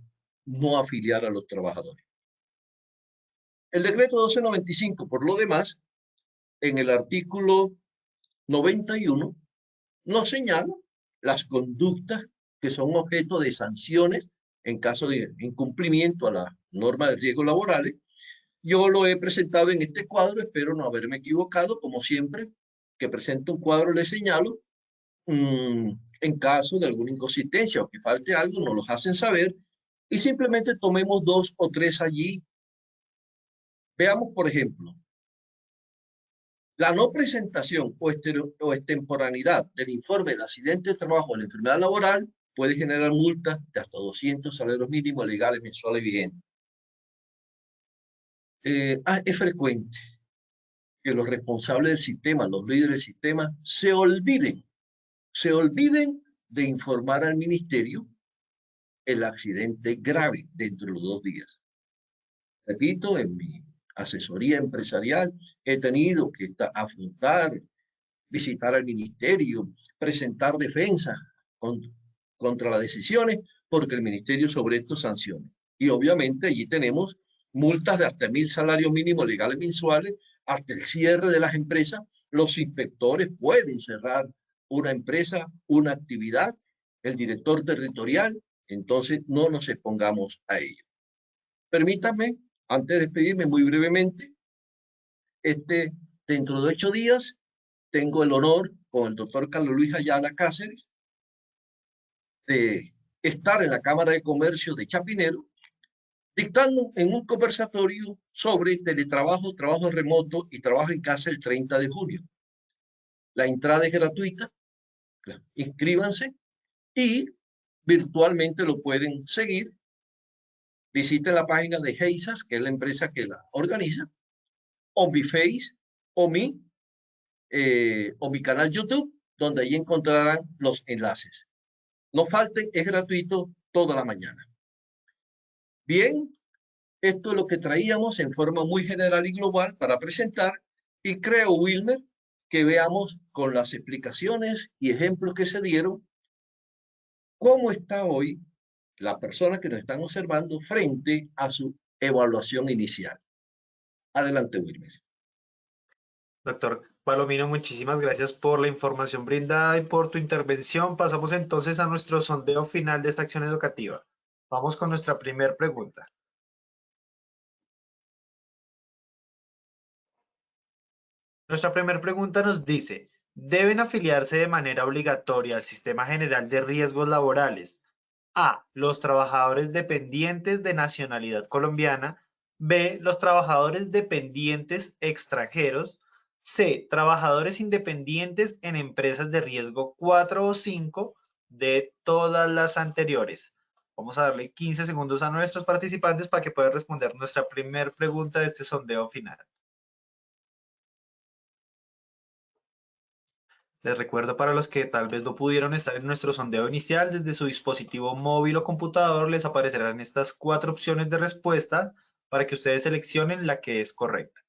no afiliar a los trabajadores. El decreto 1295, por lo demás, en el artículo 91, nos señala las conductas que son objeto de sanciones en caso de incumplimiento a la norma de riesgos laborales. Yo lo he presentado en este cuadro, espero no haberme equivocado, como siempre que presento un cuadro le señalo, en caso de alguna inconsistencia o que falte algo, nos los hacen saber y simplemente tomemos 2 o 3 allí. Veamos, por ejemplo, la no presentación o extemporaneidad del informe del accidente de trabajo o la enfermedad laboral puede generar multas de hasta 200 salarios mínimos legales mensuales vigentes. Es frecuente que los responsables del sistema, los líderes del sistema, se olviden de informar al ministerio el accidente grave dentro de los 2 días. Repito, en mi asesoría empresarial he tenido que afrontar, visitar al ministerio, presentar defensa contra las decisiones, porque el ministerio sobre esto sanciona. Y obviamente allí tenemos multas de hasta 1.000 salarios mínimos legales mensuales, hasta el cierre de las empresas. Los inspectores pueden cerrar una empresa, una actividad, el director territorial, entonces no nos expongamos a ello. Permítanme, antes de despedirme muy brevemente, dentro de 8 días tengo el honor con el doctor Carlos Luis Ayala Cáceres de estar en la Cámara de Comercio de Chapinero dictando en un conversatorio sobre teletrabajo, trabajo remoto y trabajo en casa el 30 de junio. La entrada es gratuita, inscríbanse y virtualmente lo pueden seguir. Visiten la página de Heisas, que es la empresa que la organiza, o mi Face, o mi canal YouTube, donde ahí encontrarán los enlaces. No falten, es gratuito toda la mañana. Bien, esto es lo que traíamos en forma muy general y global para presentar y creo, Wilmer, que veamos con las explicaciones y ejemplos que se dieron cómo está hoy la persona que nos están observando frente a su evaluación inicial. Adelante, Wilmer. Doctor Palomino, muchísimas gracias por la información brindada y por tu intervención. Pasamos entonces a nuestro sondeo final de esta acción educativa. Vamos con nuestra primera pregunta. Nuestra primera pregunta nos dice, ¿deben afiliarse de manera obligatoria al Sistema General de Riesgos Laborales? A. Los trabajadores dependientes de nacionalidad colombiana. B. Los trabajadores dependientes extranjeros. C. Trabajadores independientes en empresas de riesgo 4 o 5 de todas las anteriores. Vamos a darle 15 segundos a nuestros participantes para que puedan responder nuestra primera pregunta de este sondeo final. Les recuerdo para los que tal vez no pudieron estar en nuestro sondeo inicial, desde su dispositivo móvil o computador les aparecerán estas 4 opciones de respuesta para que ustedes seleccionen la que es correcta.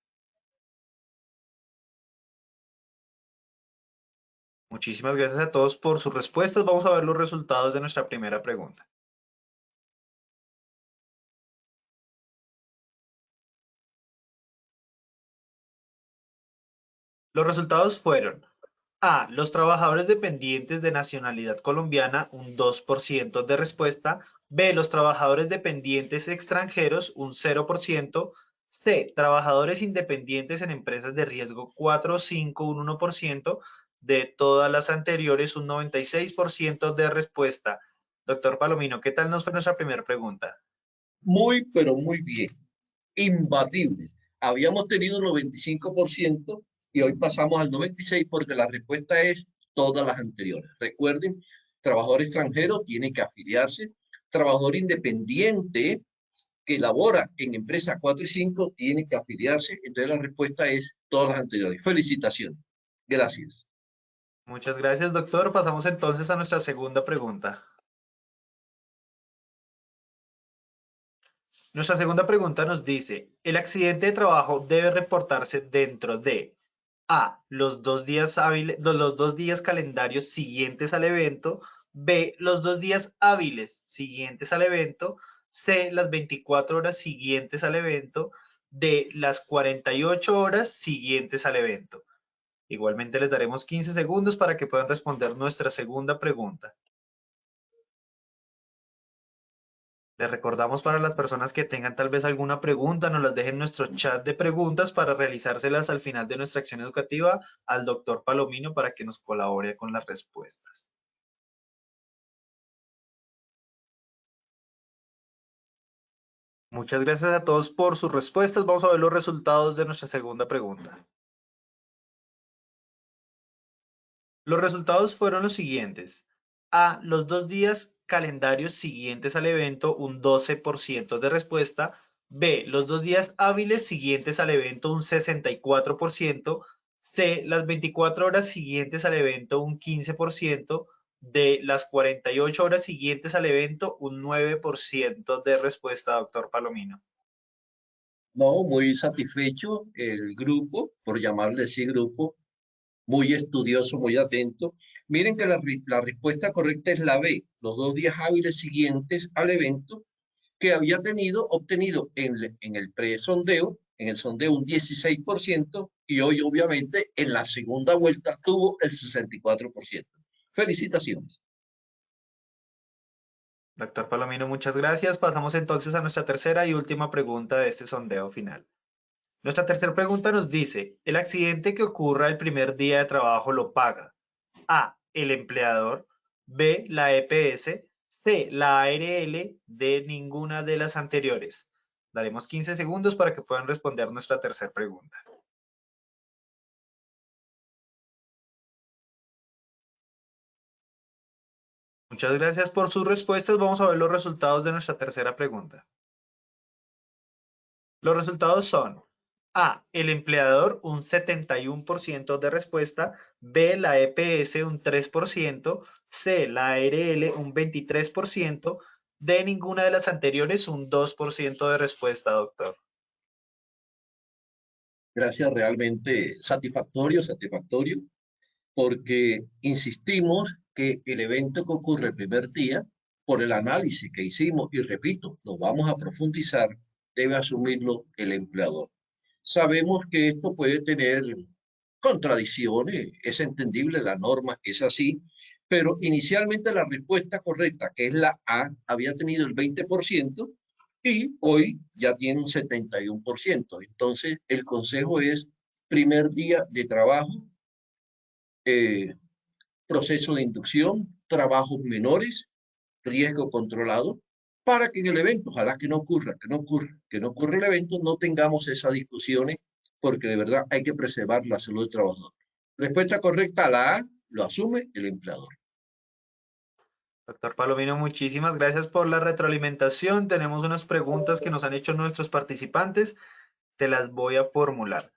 Muchísimas gracias a todos por sus respuestas. Vamos a ver los resultados de nuestra primera pregunta. Los resultados fueron A. Los trabajadores dependientes de nacionalidad colombiana, un 2% de respuesta. B. Los trabajadores dependientes extranjeros, un 0%. C. Trabajadores independientes en empresas de riesgo 4 o 5, un 1%. De todas las anteriores, un 96% de respuesta. Doctor Palomino, ¿qué tal nos fue nuestra primera pregunta? Muy, pero muy bien. Imbatibles. Habíamos tenido un 95% y hoy pasamos al 96% porque la respuesta es todas las anteriores. Recuerden, trabajador extranjero tiene que afiliarse, trabajador independiente que labora en empresas 4 y 5 tiene que afiliarse. Entonces la respuesta es todas las anteriores. Felicitaciones. Gracias. Muchas gracias, doctor. Pasamos entonces a nuestra segunda pregunta. Nuestra segunda pregunta nos dice, ¿el accidente de trabajo debe reportarse dentro de A, los 2 días hábiles, los 2 días calendarios siguientes al evento, B, los 2 días hábiles siguientes al evento, C, las 24 horas siguientes al evento, D, las 48 horas siguientes al evento? Igualmente les daremos 15 segundos para que puedan responder nuestra segunda pregunta. Les recordamos para las personas que tengan tal vez alguna pregunta, nos las dejen en nuestro chat de preguntas para realizárselas al final de nuestra acción educativa al doctor Palomino para que nos colabore con las respuestas. Muchas gracias a todos por sus respuestas. Vamos a ver los resultados de nuestra segunda pregunta. Los resultados fueron los siguientes. A, los 2 días calendarios siguientes al evento, un 12% de respuesta. B, los 2 días hábiles siguientes al evento, un 64%. C, las 24 horas siguientes al evento, un 15%. D, las 48 horas siguientes al evento, un 9% de respuesta, doctor Palomino. No, muy satisfecho el grupo, por llamarle así grupo, muy estudioso, muy atento. Miren que la respuesta correcta es la B, los 2 días hábiles siguientes al evento que había obtenido en el pre-sondeo, en el sondeo un 16% y hoy obviamente en la segunda vuelta tuvo el 64%. Felicitaciones. Doctor Palomino, muchas gracias. Pasamos entonces a nuestra tercera y última pregunta de este sondeo final. Nuestra tercera pregunta nos dice, ¿el accidente que ocurra el primer día de trabajo lo paga? A, el empleador, B, la EPS, C, la ARL, D, ninguna de las anteriores. Daremos 15 segundos para que puedan responder nuestra tercera pregunta. Muchas gracias por sus respuestas. Vamos a ver los resultados de nuestra tercera pregunta. Los resultados son A, el empleador, un 71% de respuesta, B, la EPS, un 3%, C, la ARL, un 23%, D, ninguna de las anteriores, un 2% de respuesta, doctor. Gracias, realmente satisfactorio, porque insistimos que el evento que ocurre el primer día, por el análisis que hicimos, y repito, lo vamos a profundizar, debe asumirlo el empleador. Sabemos que esto puede tener contradicciones, es entendible, la norma es así, pero inicialmente la respuesta correcta, que es la A, había tenido el 20% y hoy ya tiene un 71%. Entonces, el consejo es primer día de trabajo, proceso de inducción, trabajos menores, riesgo controlado, para que en el evento, ojalá que no ocurra el evento, no tengamos esas discusiones, porque de verdad hay que preservar la salud del trabajador. Respuesta correcta, la A, lo asume el empleador. Doctor Palomino, muchísimas gracias por la retroalimentación. Tenemos unas preguntas que nos han hecho nuestros participantes. Te las voy a formular.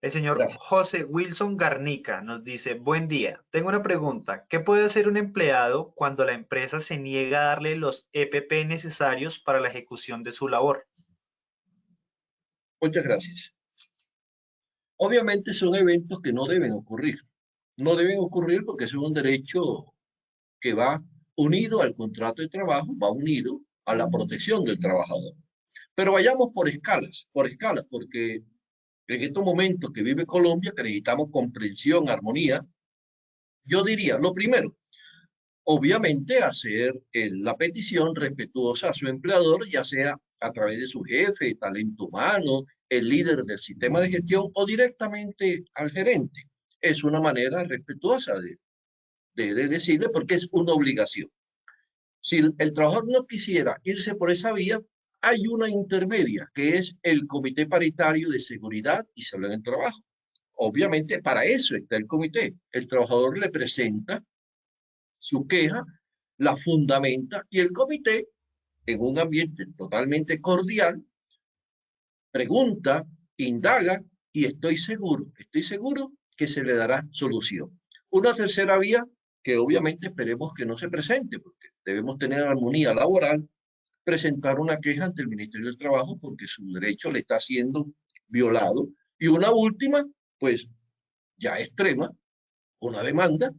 El señor Gracias. José Wilson Garnica nos dice, buen día, tengo una pregunta. ¿Qué puede hacer un empleado cuando la empresa se niega a darle los EPP necesarios para la ejecución de su labor? Muchas gracias. Obviamente son eventos que no deben ocurrir. No deben ocurrir porque es un derecho que va unido al contrato de trabajo, va unido a la protección del trabajador. Pero vayamos por escalas, porque en estos momentos que vive Colombia, que necesitamos comprensión, armonía, yo diría, lo primero, obviamente hacer la petición respetuosa a su empleador, ya sea a través de su jefe, talento humano, el líder del sistema de gestión o directamente al gerente. Es una manera respetuosa de decirle porque es una obligación. Si el trabajador no quisiera irse por esa vía, hay una intermedia, que es el Comité Paritario de Seguridad y Salud en el Trabajo. Obviamente, para eso está el comité. El trabajador le presenta su queja, la fundamenta y el comité, en un ambiente totalmente cordial, pregunta, indaga y estoy seguro que se le dará solución. Una tercera vía que obviamente esperemos que no se presente, porque debemos tener armonía laboral, presentar una queja ante el Ministerio del Trabajo porque su derecho le está siendo violado. Y una última, pues ya extrema, una demanda.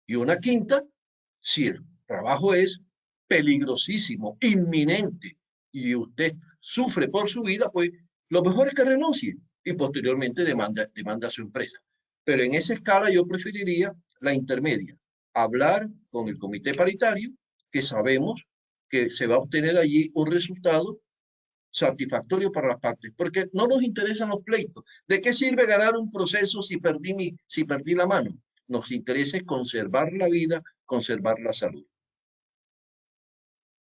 Y una quinta, si el trabajo es peligrosísimo, inminente, y usted sufre por su vida, pues lo mejor es que renuncie y posteriormente demanda a su empresa. Pero en esa escala yo preferiría la intermedia, hablar con el comité paritario, que sabemos que se va a obtener allí un resultado satisfactorio para las partes, porque no nos interesan los pleitos. ¿De qué sirve ganar un proceso si perdí la mano? Nos interesa conservar la vida, conservar la salud.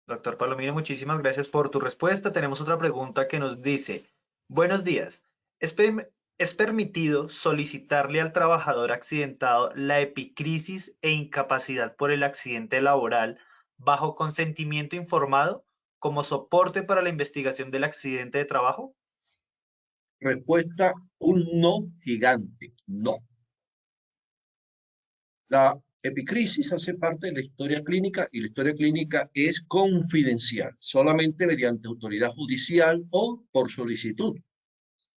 Doctor Palomino, muchísimas gracias por tu respuesta. Tenemos otra pregunta que nos dice, buenos días, ¿es permitido solicitarle al trabajador accidentado la epicrisis e incapacidad por el accidente laboral bajo consentimiento informado como soporte para la investigación del accidente de trabajo? Respuesta, un no gigante, no. La epicrisis hace parte de la historia clínica y la historia clínica es confidencial, solamente mediante autoridad judicial o por solicitud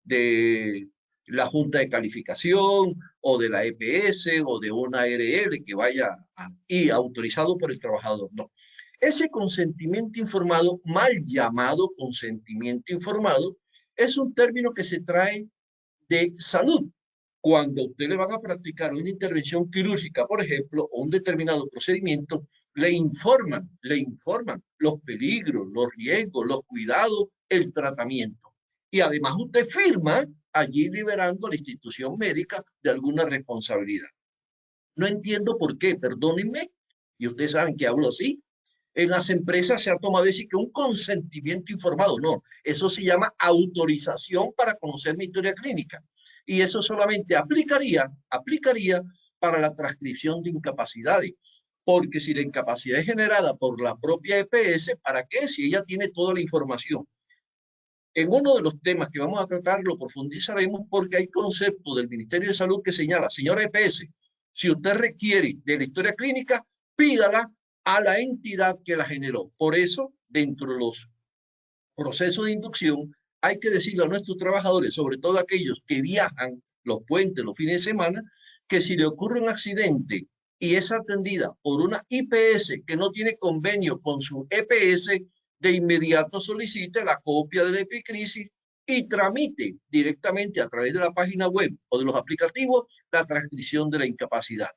de la junta de calificación o de la EPS o de una ARL que vaya y autorizado por el trabajador. No. Ese consentimiento informado, mal llamado consentimiento informado, es un término que se trae de salud. Cuando usted le van a practicar una intervención quirúrgica, por ejemplo, o un determinado procedimiento, le informan los peligros, los riesgos, los cuidados, el tratamiento. Y además usted firma allí liberando a la institución médica de alguna responsabilidad. No entiendo por qué, perdónenme, y ustedes saben que hablo así, en las empresas se ha tomado decir que un consentimiento informado, no, eso se llama autorización para conocer mi historia clínica. Y eso solamente aplicaría para la transcripción de incapacidades. Porque si la incapacidad es generada por la propia EPS, ¿para qué? Si ella tiene toda la información. En uno de los temas que vamos a tratar lo profundizaremos porque hay conceptos del Ministerio de Salud que señala, señora EPS, si usted requiere de la historia clínica, pídala a la entidad que la generó. Por eso, dentro de los procesos de inducción, hay que decirle a nuestros trabajadores, sobre todo aquellos que viajan los puentes, los fines de semana, que si le ocurre un accidente y es atendida por una IPS que no tiene convenio con su EPS, de inmediato solicite la copia de la epicrisis y tramite directamente a través de la página web o de los aplicativos la transcripción de la incapacidad.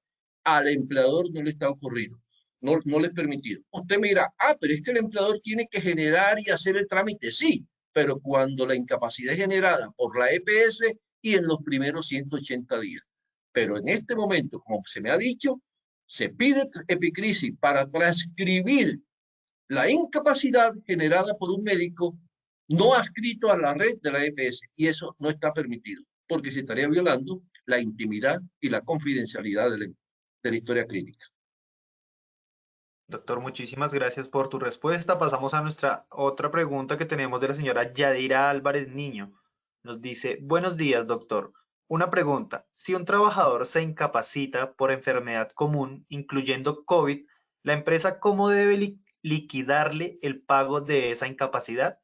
Al empleador no le está ocurrido. No le es permitido. Usted me dirá, pero es que el empleador tiene que generar y hacer el trámite. Sí, pero cuando la incapacidad es generada por la EPS y en los primeros 180 días. Pero en este momento, como se me ha dicho, se pide epicrisis para transcribir la incapacidad generada por un médico no adscrito a la red de la EPS. Y eso no está permitido, porque se estaría violando la intimidad y la confidencialidad de la historia clínica. Doctor, muchísimas gracias por tu respuesta. Pasamos a nuestra otra pregunta que tenemos de la señora Yadira Álvarez Niño. Nos dice, buenos días, doctor. Una pregunta, si un trabajador se incapacita por enfermedad común, incluyendo COVID, ¿la empresa cómo debe liquidarle el pago de esa incapacidad?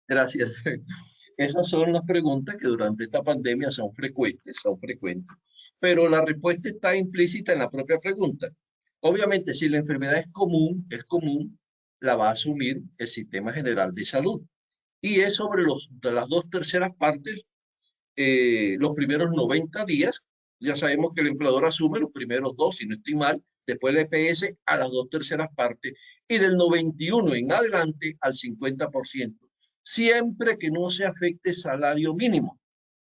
Gracias. Esas son las preguntas que durante esta pandemia son frecuentes. Pero la respuesta está implícita en la propia pregunta. Obviamente, si la enfermedad es común, la va a asumir el Sistema General de Salud. Y es sobre de las 2/3 partes, los primeros 90 días. Ya sabemos que el empleador asume los primeros 2, si no estoy mal, después el EPS a las 2/3 partes, y del 91 en adelante al 50%, siempre que no se afecte salario mínimo.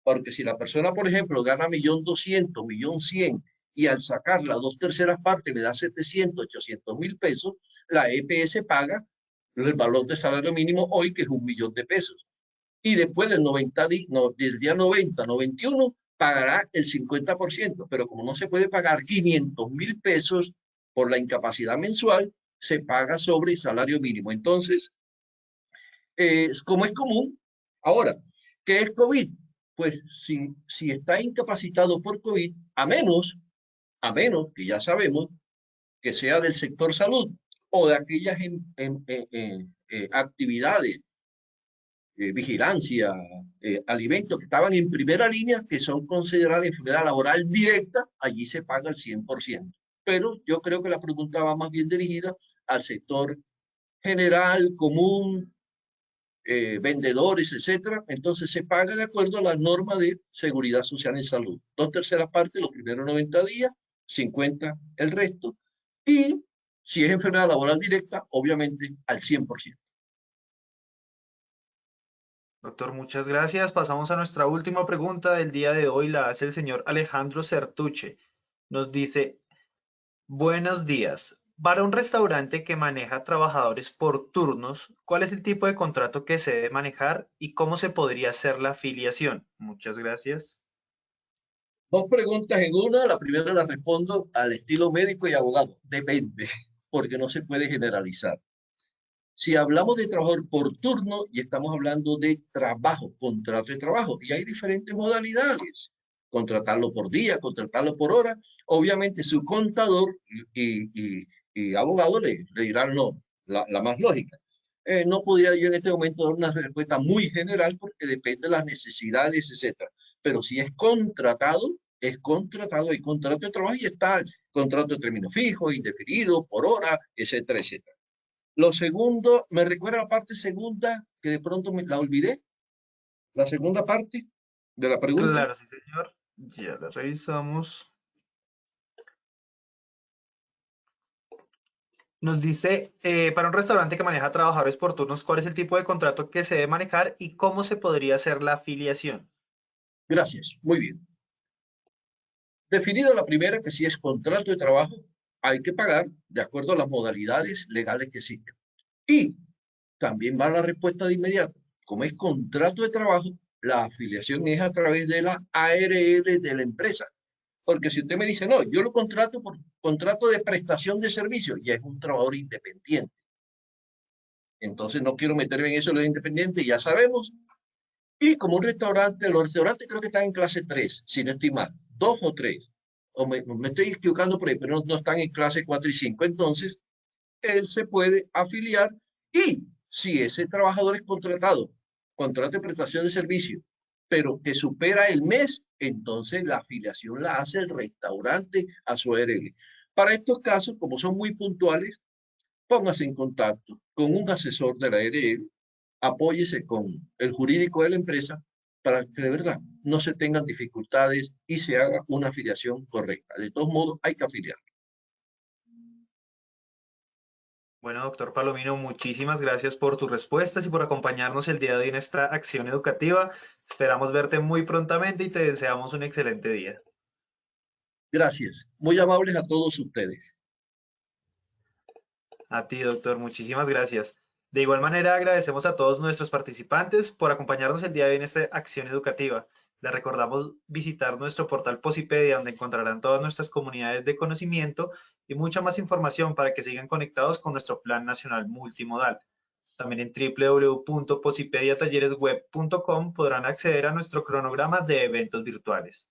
Porque si la persona, por ejemplo, gana 1.200.000, 1.100.000 y al sacar las 2/3 partes me da 700, 800.000 pesos, la EPS paga el valor de salario mínimo hoy, que es 1.000.000 de pesos. Y después del día 90, 91, pagará el 50%. Pero como no se puede pagar 500.000 pesos por la incapacidad mensual, se paga sobre el salario mínimo. Entonces, como es común, ahora, ¿qué es COVID? Pues si está incapacitado por COVID, a menos que ya sabemos que sea del sector salud o de aquellas actividades, vigilancia, alimentos que estaban en primera línea, que son consideradas enfermedad laboral directa, allí se paga el 100%. Pero yo creo que la pregunta va más bien dirigida al sector general, común, vendedores, etcétera. Entonces se paga de acuerdo a la norma de seguridad social en salud. 2/3 partes los primeros 90 días, 50 el resto. Y si es enfermedad laboral directa, obviamente al 100%. Doctor, muchas gracias. Pasamos a nuestra última pregunta del día de hoy. La hace el señor Alejandro Certuche. Nos dice, buenos días. Para un restaurante que maneja trabajadores por turnos, ¿cuál es el tipo de contrato que se debe manejar y cómo se podría hacer la afiliación? Muchas gracias. 2 preguntas en una. La primera la respondo al estilo médico y abogado. Depende, porque no se puede generalizar. Si hablamos de trabajador por turno, y estamos hablando de trabajo, contrato de trabajo, y hay diferentes modalidades. Contratarlo por día, contratarlo por hora. Obviamente su contador y abogado le dirán no, la más lógica. No podría yo en este momento dar una respuesta muy general porque depende de las necesidades, etcétera. Pero si es contratado, hay contrato de trabajo y está el contrato de término fijo, indefinido, por hora, etcétera, etcétera. Lo segundo, ¿me recuerda la parte segunda que de pronto me la olvidé? La segunda parte de la pregunta. Claro, sí, señor. Ya la revisamos. Nos dice, para un restaurante que maneja trabajadores por turnos, ¿cuál es el tipo de contrato que se debe manejar y cómo se podría hacer la afiliación? Gracias, muy bien. Definida la primera, que si es contrato de trabajo, hay que pagar de acuerdo a las modalidades legales que existen. Y también va la respuesta de inmediato. Como es contrato de trabajo, la afiliación es a través de la ARL de la empresa. Porque si usted me dice, no, yo lo contrato por contrato de prestación de servicios, ya es un trabajador independiente. Entonces no quiero meterme en eso de los independientes, ya sabemos. Y como un restaurante, los restaurantes creo que están en clase 3, si no estoy mal, 2 o 3. O me estoy equivocando por ahí, pero no están en clase 4 y 5. Entonces, él se puede afiliar y si ese trabajador es contratado, contrato de prestación de servicio, pero que supera el mes, entonces la afiliación la hace el restaurante a su ARL. Para estos casos, como son muy puntuales, póngase en contacto con un asesor de la ARL, apóyese con el jurídico de la empresa para que de verdad no se tengan dificultades y se haga una afiliación correcta. De todos modos, hay que afiliar. Bueno, doctor Palomino, muchísimas gracias por tus respuestas y por acompañarnos el día de hoy en esta acción educativa. Esperamos verte muy prontamente y te deseamos un excelente día. Gracias. Muy amables a todos ustedes. A ti, doctor, muchísimas gracias. De igual manera, agradecemos a todos nuestros participantes por acompañarnos el día de hoy en esta acción educativa. Les recordamos visitar nuestro portal Posipedia, donde encontrarán todas nuestras comunidades de conocimiento y mucha más información para que sigan conectados con nuestro Plan Nacional Multimodal. También en www.posipediatalleresweb.com podrán acceder a nuestro cronograma de eventos virtuales.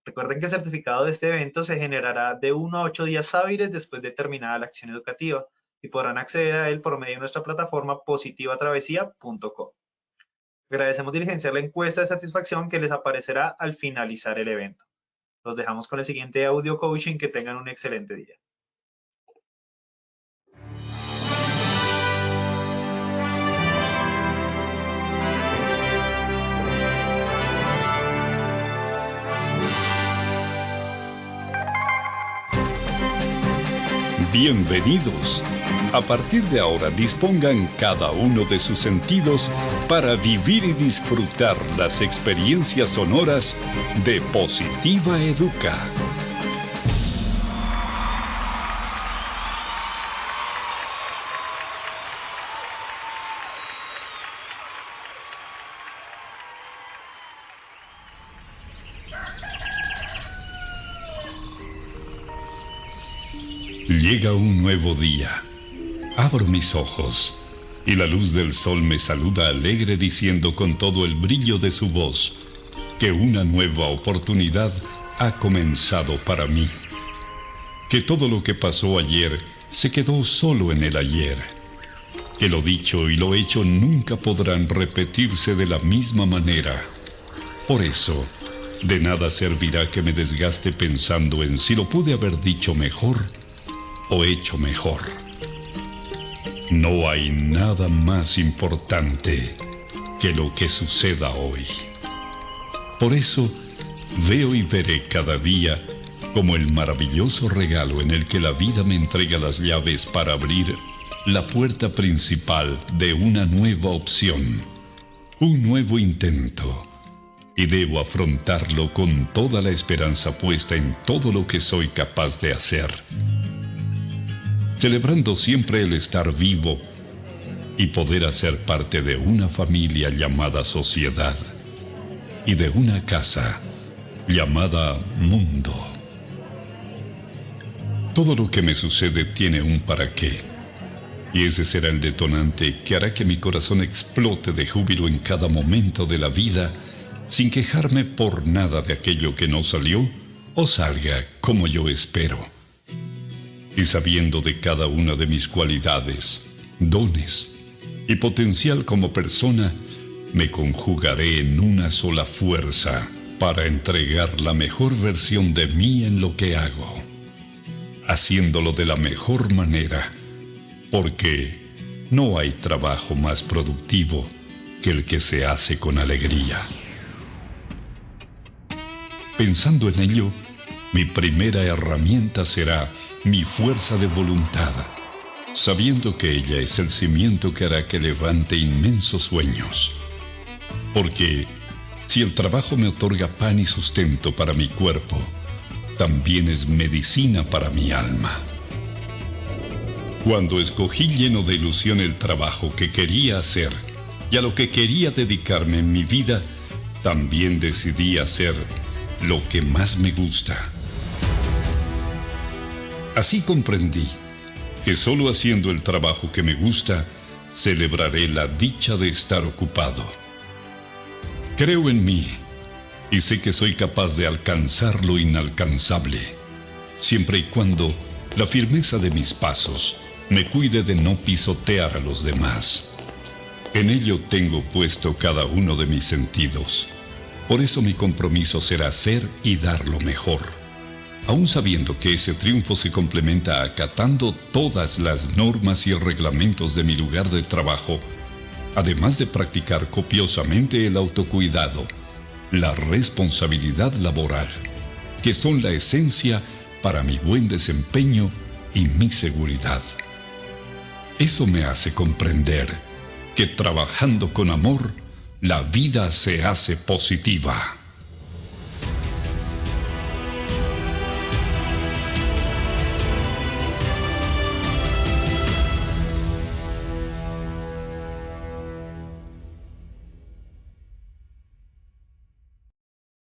Recuerden que el certificado de este evento se generará de 1 a 8 días hábiles después de terminada la acción educativa y podrán acceder a él por medio de nuestra plataforma positivatravesía.com. Agradecemos diligenciar la encuesta de satisfacción que les aparecerá al finalizar el evento. Los dejamos con el siguiente audio coaching. Que tengan un excelente día. Bienvenidos. A partir de ahora dispongan cada uno de sus sentidos para vivir y disfrutar las experiencias sonoras de Positiva Educa. Llega un nuevo día. Abro mis ojos y la luz del sol me saluda alegre diciendo con todo el brillo de su voz que una nueva oportunidad ha comenzado para mí. Que todo lo que pasó ayer se quedó solo en el ayer. Que lo dicho y lo hecho nunca podrán repetirse de la misma manera. Por eso, de nada servirá que me desgaste pensando en si lo pude haber dicho mejor o hecho mejor. No hay nada más importante que lo que suceda hoy. Por eso, veo y veré cada día como el maravilloso regalo en el que la vida me entrega las llaves para abrir la puerta principal de una nueva opción, un nuevo intento. Y debo afrontarlo con toda la esperanza puesta en todo lo que soy capaz de hacer, celebrando siempre el estar vivo y poder hacer parte de una familia llamada sociedad y de una casa llamada mundo. Todo lo que me sucede tiene un para qué, y ese será el detonante que hará que mi corazón explote de júbilo en cada momento de la vida, sin quejarme por nada de aquello que no salió o salga como yo espero. Y sabiendo de cada una de mis cualidades, dones y potencial como persona, me conjugaré en una sola fuerza para entregar la mejor versión de mí en lo que hago, haciéndolo de la mejor manera, porque no hay trabajo más productivo que el que se hace con alegría. Pensando en ello, mi primera herramienta será mi fuerza de voluntad, sabiendo que ella es el cimiento que hará que levante inmensos sueños. Porque si el trabajo me otorga pan y sustento para mi cuerpo, también es medicina para mi alma. Cuando escogí lleno de ilusión el trabajo que quería hacer y a lo que quería dedicarme en mi vida, también decidí hacer lo que más me gusta. Así comprendí que solo haciendo el trabajo que me gusta, celebraré la dicha de estar ocupado. Creo en mí y sé que soy capaz de alcanzar lo inalcanzable, siempre y cuando la firmeza de mis pasos me cuide de no pisotear a los demás. En ello tengo puesto cada uno de mis sentidos. Por eso mi compromiso será ser y dar lo mejor, aun sabiendo que ese triunfo se complementa acatando todas las normas y reglamentos de mi lugar de trabajo, además de practicar copiosamente el autocuidado, la responsabilidad laboral, que son la esencia para mi buen desempeño y mi seguridad. Eso me hace comprender que trabajando con amor, la vida se hace positiva.